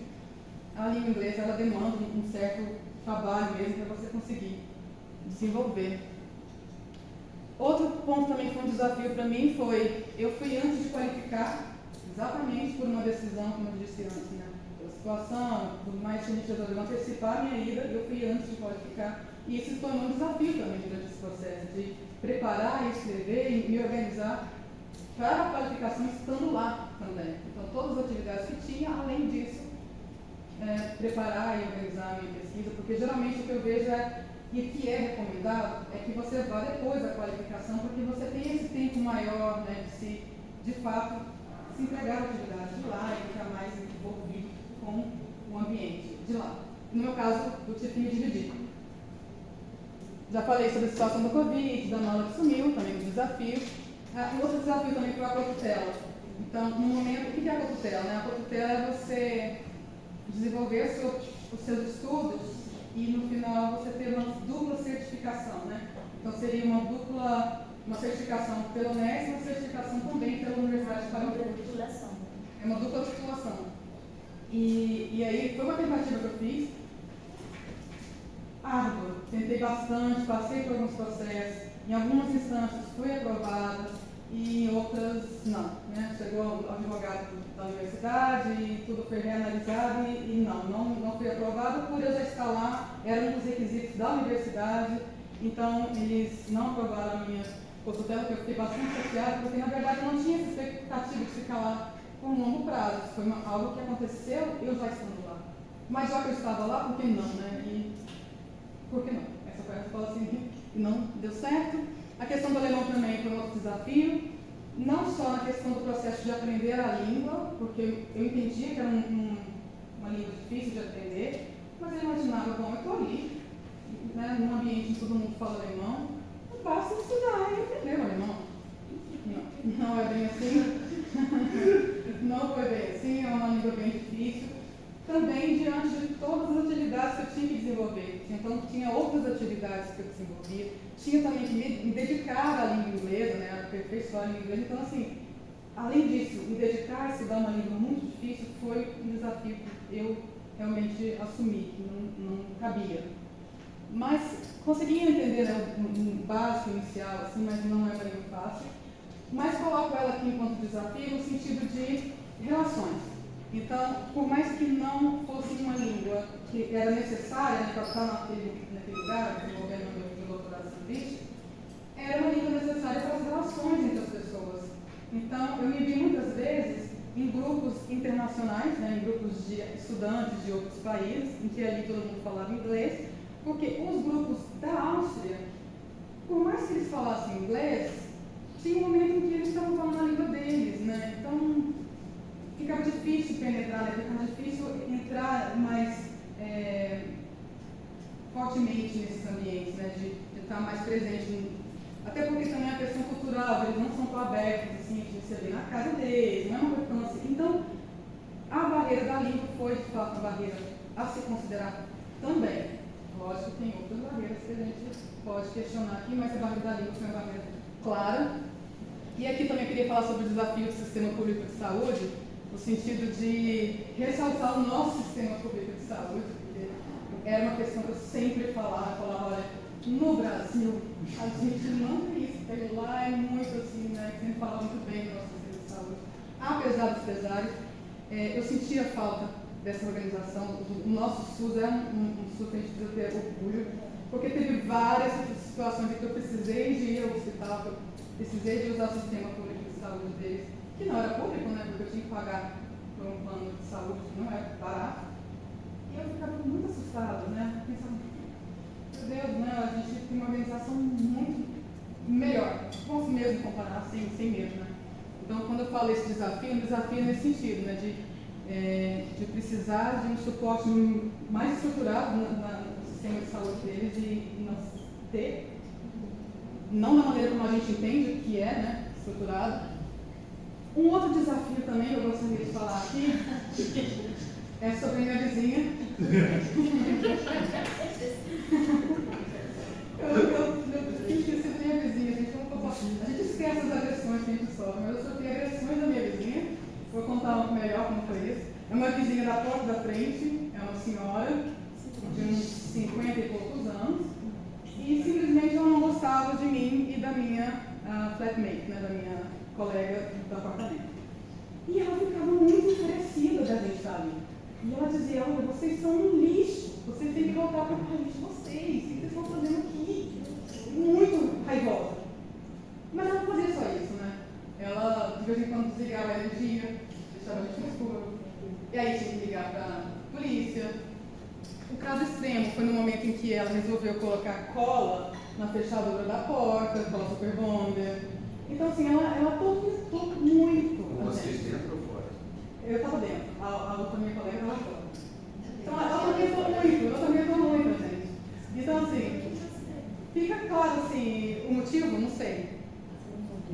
Speaker 2: a língua inglesa ela demanda um certo trabalho mesmo para você conseguir desenvolver. Outro ponto também que foi um desafio para mim foi, eu fui antes de qualificar, exatamente por uma decisão, como eu disse antes, né? A situação, tudo mais, que a gente resolveu antecipar a minha ida, eu fui antes de qualificar. E isso se tornou um desafio também durante esse processo, de preparar e escrever e me organizar para a qualificação estando lá também. Então, todas as atividades que tinha, além disso, preparar e organizar a minha pesquisa, porque geralmente o que eu vejo e que é recomendado, é que você vá depois da qualificação, porque você tem esse tempo maior, né, de fato, se entregar à atividade de lá e ficar mais envolvido com o ambiente de lá. No meu caso, eu tive que me dividir. Já falei sobre a situação do Covid, da mala que sumiu, também um desafio. Um outro desafio também foi a cotutela. Então, no momento, o que é a cotutela? Né? A cotutela é você desenvolver os seus estudos e no final você ter uma dupla certificação. Né? Então, seria uma certificação pela UNES e uma certificação também pela Universidade de Paraná. É uma dupla titulação. E aí, foi uma tentativa que eu fiz. Árdua, tentei bastante, passei por alguns processos, em algumas instâncias fui aprovada, e em outras não, né? Chegou o advogado da universidade e tudo foi reanalisado e não foi aprovado por eu já estar lá, era um dos requisitos da universidade, então eles não aprovaram a minha postutela, que eu fiquei bastante chateada, porque na verdade eu não tinha essa expectativa de ficar lá por um longo prazo, foi algo que aconteceu eu já estando lá. Mas já que eu estava lá, por que não, né? E por que não? Essa foi a resposta assim, e não deu certo. A questão do alemão também foi um outro desafio, não só na questão do processo de aprender a língua, porque eu entendia que era uma língua difícil de aprender, mas eu imaginava, bom, eu estou ali, né, num ambiente em que todo mundo fala alemão, eu basta estudar e aprender o alemão. Não é bem assim. Não foi bem assim, é uma língua bem difícil. Também diante de todas as atividades que eu tinha que desenvolver. Então, tinha outras atividades que eu desenvolvia. Tinha também que me dedicar à língua inglesa, né, a aperfeiçoar a língua inglesa. Então, assim, além disso, me dedicar a estudar uma língua muito difícil foi um desafio que eu realmente assumi, que não cabia. Mas consegui entender, né, um básico inicial, assim, mas não é uma língua fácil. Mas coloco ela aqui enquanto desafio no sentido de relações. Então, por mais que não fosse uma língua que era necessária, né, para estar naquele lugar, desenvolvendo meu doutorado sanduíche, era uma língua necessária para as relações entre as pessoas. Então, eu me vi muitas vezes em grupos internacionais, né, em grupos de estudantes de outros países, em que ali todo mundo falava inglês, porque os grupos da Áustria, por mais que eles falassem inglês, tinha um momento em que eles estavam falando a língua deles, né? Então, ficava difícil penetrar, né? Ficava difícil entrar mais fortemente nesses ambientes, né? De estar mais presente. Até porque também a questão cultural, eles não são tão abertos, assim, de receber na casa deles, não é uma coisa tão assim. Então, a barreira da língua foi, de fato, uma barreira a se considerar também. Lógico que tem outras barreiras que a gente pode questionar aqui, mas a barreira da língua foi uma barreira clara. E aqui também eu queria falar sobre o desafio do sistema público de saúde, no sentido de ressaltar o nosso sistema público de saúde, porque era uma questão que eu sempre falava, olha, no Brasil, a gente não tem isso, porque lá é muito assim, né, sempre falava muito bem do nosso sistema de saúde. Apesar dos pesares, eu sentia falta dessa organização, o nosso SUS é um SUS que a gente precisa ter orgulho, porque teve várias situações em que eu precisei de ir ao hospital, eu precisei de usar o sistema público de saúde deles, que não era público, né, porque eu tinha que pagar por um plano de saúde que não era barato. E eu ficava muito assustada, né, pensando, meu Deus, né, a gente tem uma organização muito melhor, posso mesmo comparar, sem medo, né. Então, quando eu falo esse desafio, um desafio nesse sentido, né, de precisar de um suporte mais estruturado no sistema de saúde deles e nós ter, não da maneira como a gente entende que é, né, estruturado. Um outro desafio também que eu gostaria de falar aqui é sobre a minha vizinha. Eu esqueci da minha vizinha, gente. A gente esquece as agressões que a gente sofre, mas eu sofri agressões da minha vizinha. Vou contar um pouco melhor como foi isso. É uma vizinha da porta da frente, é uma senhora de uns 50 e poucos anos, e simplesmente ela não gostava de mim e da minha flatmate, né, da minha colega do apartamento. E ela ficava muito enfurecida da gente estar ali. E ela dizia, olha, vocês são um lixo, vocês têm que voltar para o país de vocês, o que vocês estão fazendo aqui? Muito raivosa. Mas ela não fazia só isso, né? Ela, de vez em quando, desligava a energia, deixava a gente no escuro, e aí tinha que ligar para a polícia. O caso extremo foi no momento em que ela resolveu colocar cola na fechadura da porta, cola super bonder. Então, assim, ela tortou muito.
Speaker 4: Vocês dentro ou fora?
Speaker 2: Eu estava dentro, a outra minha colega estava fora. Então, ela também tortou muito, gente. Então, assim, fica claro, assim, o motivo, não sei.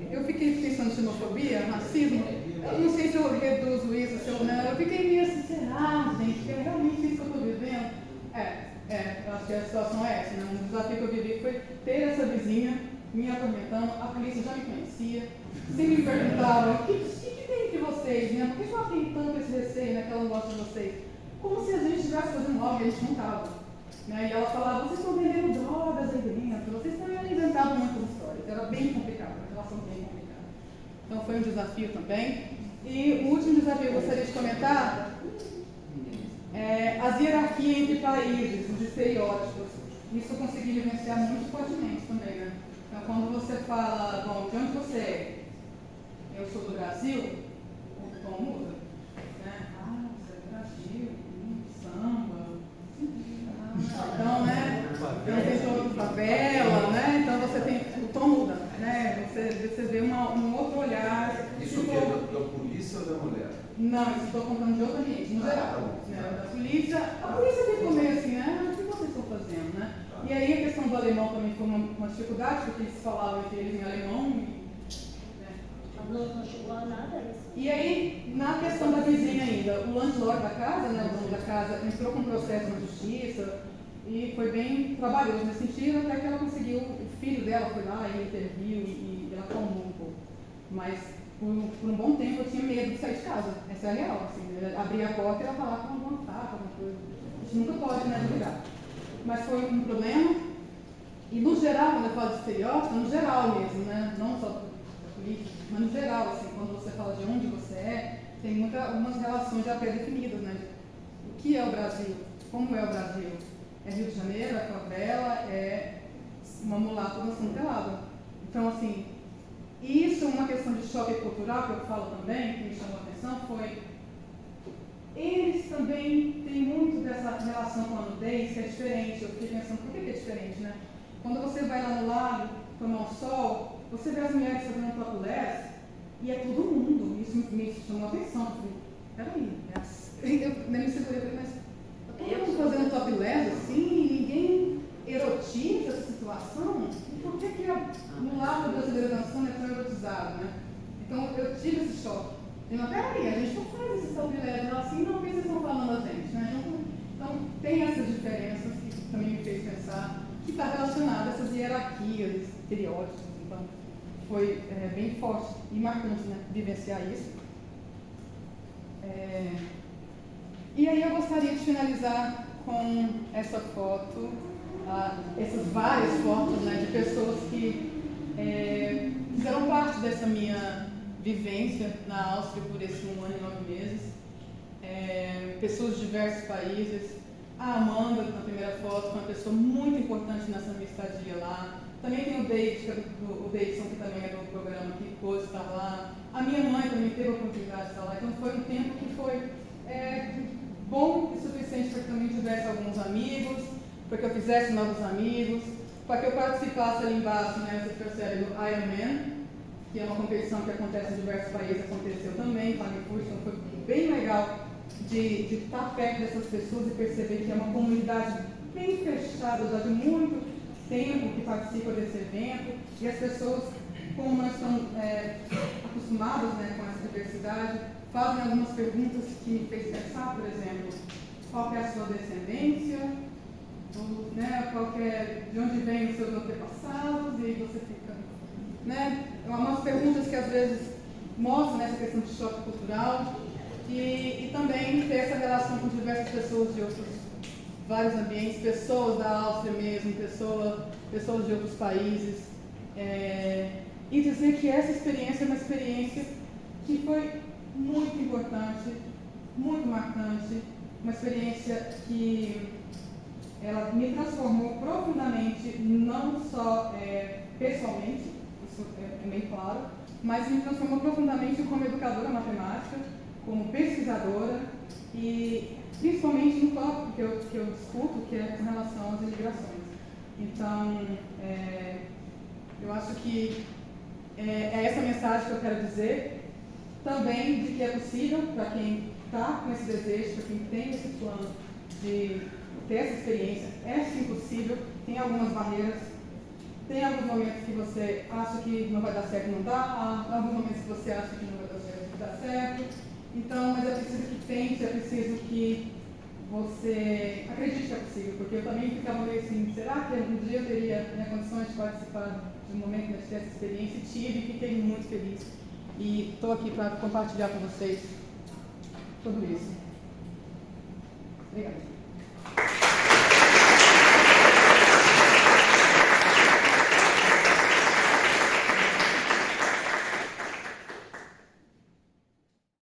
Speaker 2: Eu fiquei pensando em xenofobia, racismo, eu não sei se eu reduzo isso, se eu não. Eu fiquei meio assim, será, gente, que é realmente isso que eu estou vivendo? Eu acho que a situação é essa, né? Um desafio que eu vivi foi ter essa vizinha me atormentando, a polícia já me conhecia, sempre me perguntava, o que tem entre vocês, né? Por que ela tem tanto esse receio, né, que ela não gosta de vocês? Como se a gente estivesse fazendo algo e a gente não estava. Né? E ela falava, vocês estão vendendo drogas aí dentro, vocês também inventavam muitas histórias, era bem complicado, a relação bem complicada. um desafio também. E o último desafio que eu gostaria de comentar é as hierarquias entre países, os estereótipos. Isso eu consegui vivenciar muito fortemente também, né? Então, quando você fala, bom, de onde você é? Eu sou do Brasil, o tom muda, né? Ah, você é do Brasil, samba. Então, né? Eu sou de favela, né? Então você tem, o tom muda, né? Você vê um outro olhar.
Speaker 4: Isso que é da polícia ou da mulher?
Speaker 2: Não, isso estou contando de outro ambiente, no geral. Né? Da polícia, a polícia ficou meio assim, né? O que vocês estão fazendo, né? E aí a questão do alemão também foi uma dificuldade, porque eles falavam entre eles em alemão.
Speaker 5: Não chegou a nada isso.
Speaker 2: E aí, na questão da vizinha ainda, o landlord da casa, né, o dono da casa, entrou com um processo na justiça e foi bem trabalhoso nesse sentido, até que ela conseguiu, o filho dela foi lá e interviu e ela acalmou um pouco. Mas por um bom tempo eu tinha medo de sair de casa, essa é a real, assim, abrir a porta e ela falar com alguma tapa, alguma coisa. A gente nunca pode, né, duvidar. Mas foi um problema, e no geral, quando eu falo de estereótipo, no geral mesmo, né, não só da política, mas no geral, assim, quando você fala de onde você é, tem algumas relações já pré-definidas, né? O que é o Brasil? Como é o Brasil? É Rio de Janeiro, é favela, é uma mulata dançando pelada. Então, assim, isso é uma questão de choque cultural que eu falo também, que me chamou a atenção, foi eles também têm muito dessa relação com a nudez que é diferente. Eu fiquei pensando, por que é diferente, né? Quando você vai lá no lago tomar um sol, você vê as mulheres fazendo topless e é todo mundo. Isso me chamou a atenção. Eu falei, peraí, eu nem me segurei, mas todo mundo fazendo topless assim, ninguém erotiza essa situação? E por que no lado brasileiro dançando é tão erotizado, né? Então eu tive esse choque. Eu não, peraí, a gente não faz esse topless assim, não, o que vocês estão falando a gente, né? Então tem essas diferenças que também me fez pensar que está relacionado a essas hierarquias, estereótipos. Então, foi bem forte e marcante, né, vivenciar isso. E aí eu gostaria de finalizar com essa foto, essas várias fotos, né, de pessoas que fizeram parte dessa minha vivência na Áustria por esse 1 ano e 9 meses. Pessoas de diversos países. A Amanda, na primeira foto, foi uma pessoa muito importante nessa minha estadia lá. Também tem o Davidson, que também é do programa, que pôde estar lá. A minha mãe também teve a oportunidade de estar lá. Então foi um tempo que foi bom e suficiente para que eu também tivesse alguns amigos, para que eu fizesse novos amigos, para que eu participasse ali embaixo, né, você percebe, do Ironman, que é uma competição que acontece em diversos países, aconteceu também, então foi bem legal de estar perto dessas pessoas e perceber que é uma comunidade bem fechada, já de muito tempo que participa desse evento, e as pessoas, como nós estamos acostumados, né, com essa diversidade, fazem algumas perguntas que me fez pensar, por exemplo, qual é a sua descendência, né, de onde vêm os seus antepassados, e você fica, né, umas perguntas que às vezes mostram essa questão de choque cultural, e também ter essa relação com diversas pessoas de vários ambientes, pessoas da Áustria mesmo, pessoas de outros países, e dizer que essa experiência é uma experiência que foi muito importante, muito marcante, uma experiência que ela me transformou profundamente, não só pessoalmente, isso é bem claro, mas me transformou profundamente como educadora matemática, como pesquisadora e principalmente no tópico que eu discuto, que é com relação às imigrações. Então, eu acho que é essa mensagem que eu quero dizer, também de que é possível, para quem está com esse desejo, para quem tem esse plano de ter essa experiência, é sim possível, tem algumas barreiras, tem alguns momentos que você acha que não vai dar certo, não dá, há alguns momentos que você acha que não vai dar certo, dá certo. Então, mas é preciso que tente, é preciso que você acredite que é possível, porque eu também ficava meio assim, será que um dia eu teria condições de participar de um momento que eu tivesse essa experiência? E tive, e fiquei muito feliz. E estou aqui para compartilhar com vocês tudo isso. Obrigada.